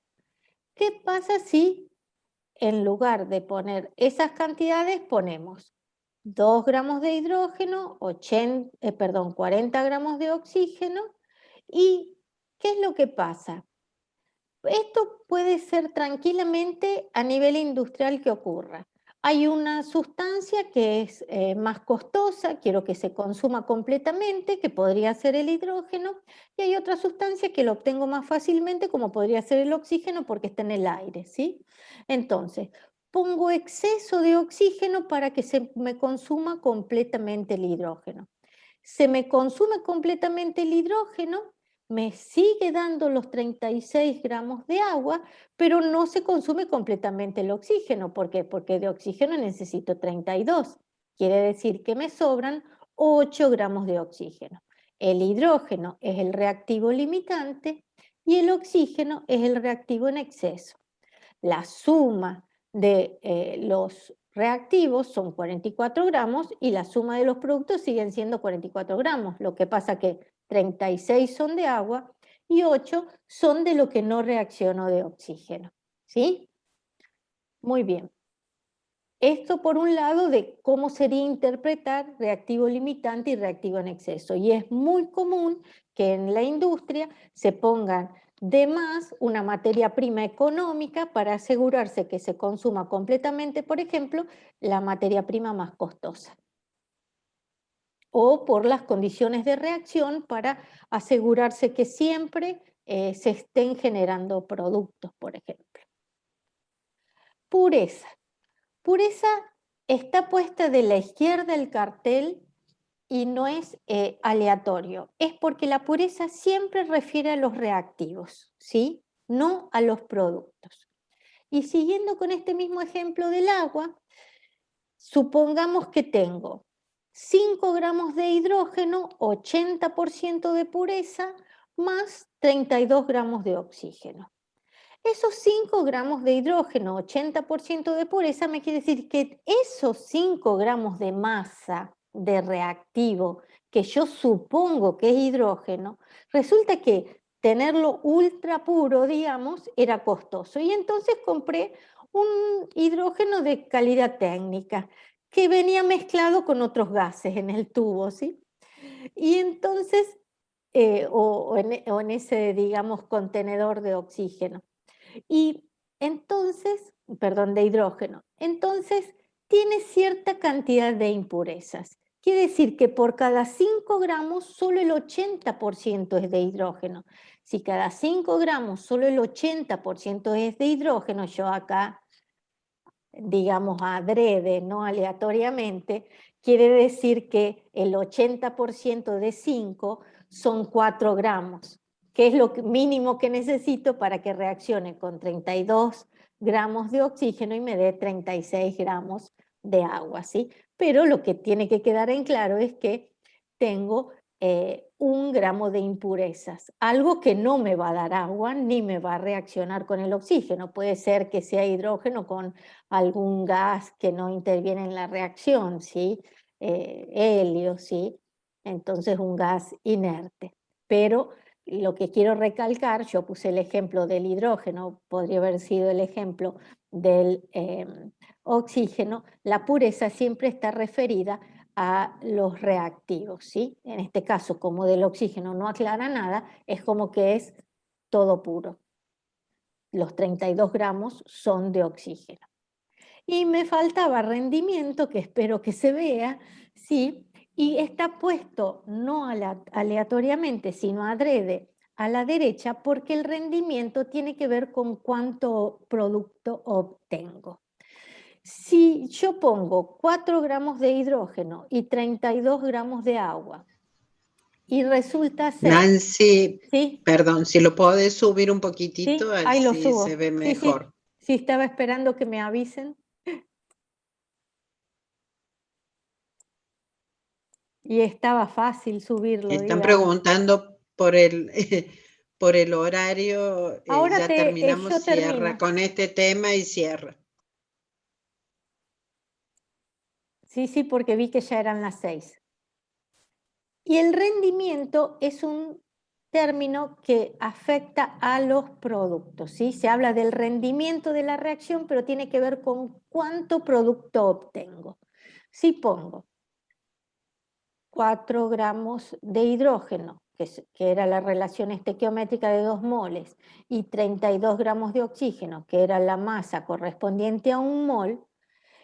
¿Qué pasa si en lugar de poner esas cantidades ponemos 2 gramos de hidrógeno, 40 gramos de oxígeno? ¿Y qué es lo que pasa? Esto puede ser tranquilamente a nivel industrial que ocurra. Hay una sustancia que es más costosa, quiero que se consuma completamente, que podría ser el hidrógeno, y hay otra sustancia que lo obtengo más fácilmente, como podría ser el oxígeno, porque está en el aire, ¿sí? Entonces, pongo exceso de oxígeno para que se me consuma completamente el hidrógeno. Se me consume completamente el hidrógeno, me sigue dando los 36 gramos de agua, pero no se consume completamente el oxígeno. ¿Por qué? Porque de oxígeno necesito 32. Quiere decir que me sobran 8 gramos de oxígeno. El hidrógeno es el reactivo limitante y el oxígeno es el reactivo en exceso. La suma de los reactivos son 44 gramos y la suma de los productos siguen siendo 44 gramos. Lo que pasa que 36 son de agua y 8 son de lo que no reaccionó de oxígeno. ¿Sí? Muy bien. Esto por un lado de cómo sería interpretar reactivo limitante y reactivo en exceso. Y es muy común que en la industria se pongan de más una materia prima económica para asegurarse que se consuma completamente, por ejemplo, la materia prima más costosa. O por las condiciones de reacción para asegurarse que siempre se estén generando productos, por ejemplo. Pureza. Pureza está puesta de la izquierda el cartel y no es aleatorio. Es porque la pureza siempre refiere a los reactivos, ¿sí? No a los productos. Y siguiendo con este mismo ejemplo del agua, supongamos que tengo 5 gramos de hidrógeno, 80% de pureza, más 32 gramos de oxígeno. Esos 5 gramos de hidrógeno, 80% de pureza, me quiere decir que esos 5 gramos de masa de reactivo, que yo supongo que es hidrógeno, resulta que tenerlo ultra puro, digamos, era costoso. Y entonces compré un hidrógeno de calidad técnica, que venía mezclado con otros gases en el tubo, ¿sí? Y entonces, o en ese, digamos, contenedor de oxígeno. Y entonces, perdón, de hidrógeno. Entonces, tiene cierta cantidad de impurezas. Quiere decir que por cada 5 gramos, solo el 80% es de hidrógeno. Si cada 5 gramos, solo el 80% es de hidrógeno, yo acá, digamos, adrede, no aleatoriamente, quiere decir que el 80% de 5 son 4 gramos, que es lo mínimo que necesito para que reaccione con 32 gramos de oxígeno y me dé 36 gramos de agua, ¿sí? Pero lo que tiene que quedar en claro es que tengo 1 gramo de impurezas, algo que no me va a dar agua ni me va a reaccionar con el oxígeno. Puede ser que sea hidrógeno con algún gas que no interviene en la reacción, ¿sí? Helio, ¿sí? Entonces un gas inerte. Pero lo que quiero recalcar, yo puse el ejemplo del hidrógeno, podría haber sido el ejemplo del oxígeno, la pureza siempre está referida a los reactivos, ¿sí? En este caso, como del oxígeno no aclara nada, es como que es todo puro. Los 32 gramos son de oxígeno. Y me faltaba rendimiento, que espero que se vea, ¿sí? Y está puesto no aleatoriamente, sino adrede a la derecha, porque el rendimiento tiene que ver con cuánto producto obtengo. Si yo pongo 4 gramos de hidrógeno y 32 gramos de agua Y resulta ser... Nancy, ¿Sí? perdón, si lo podés subir un ¿Sí? poquitito, Ahí lo así subo. se ve Sí, mejor. sí, estaba esperando que me avisen. Y estaba fácil subirlo, Están digamos. preguntando por el, por el horario. Ahora Ya terminamos, yo cierra termino. con este tema y cierra. Sí, sí, porque vi que ya eran las 6. Y el rendimiento es un término que afecta a los productos, ¿sí? Se habla del rendimiento de la reacción, pero tiene que ver con cuánto producto obtengo. Si pongo 4 gramos de hidrógeno, que era la relación estequiométrica de 2 moles, y 32 gramos de oxígeno, que era la masa correspondiente a 1 mol,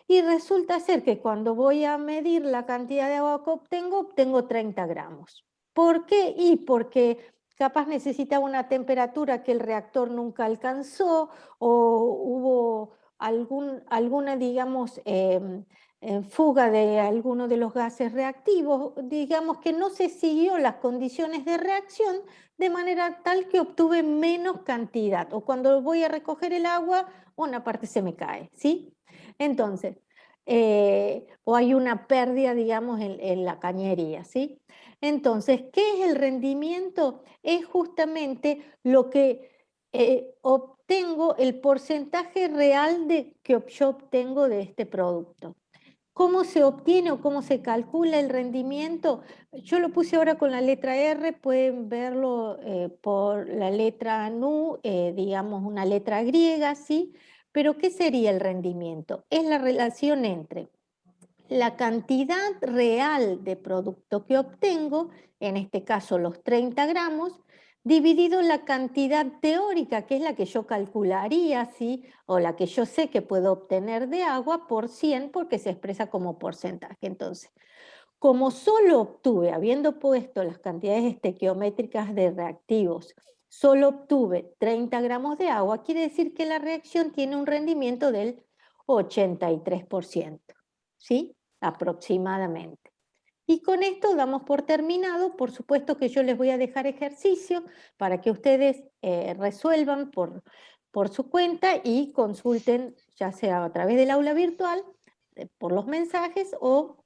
y resulta ser que cuando voy a medir la cantidad de agua que obtengo 30 gramos. ¿Por qué? Y porque capaz necesitaba una temperatura que el reactor nunca alcanzó, o hubo alguna, digamos, fuga de alguno de los gases reactivos, digamos que no se siguió las condiciones de reacción de manera tal que obtuve menos cantidad, o cuando voy a recoger el agua, una parte se me cae, ¿sí? Entonces, o hay una pérdida, digamos, en la cañería, ¿sí? Entonces, ¿qué es el rendimiento? Es justamente lo que obtengo, el porcentaje real que yo obtengo de este producto. ¿Cómo se obtiene o cómo se calcula el rendimiento? Yo lo puse ahora con la letra R, pueden verlo por la letra NU, digamos una letra griega, ¿sí? Pero ¿qué sería el rendimiento? Es la relación entre la cantidad real de producto que obtengo, en este caso los 30 gramos, dividido la cantidad teórica, que es la que yo calcularía, ¿sí? O la que yo sé que puedo obtener de agua por 100, porque se expresa como porcentaje. Entonces, como solo obtuve, habiendo puesto las cantidades estequiométricas de reactivos, solo obtuve 30 gramos de agua, quiere decir que la reacción tiene un rendimiento del 83%, ¿sí? Aproximadamente. Y con esto damos por terminado. Por supuesto que yo les voy a dejar ejercicio para que ustedes resuelvan por su cuenta y consulten, ya sea a través del aula virtual, por los mensajes o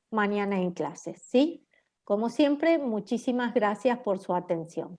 mañana en clases, ¿sí? Como siempre, muchísimas gracias por su atención.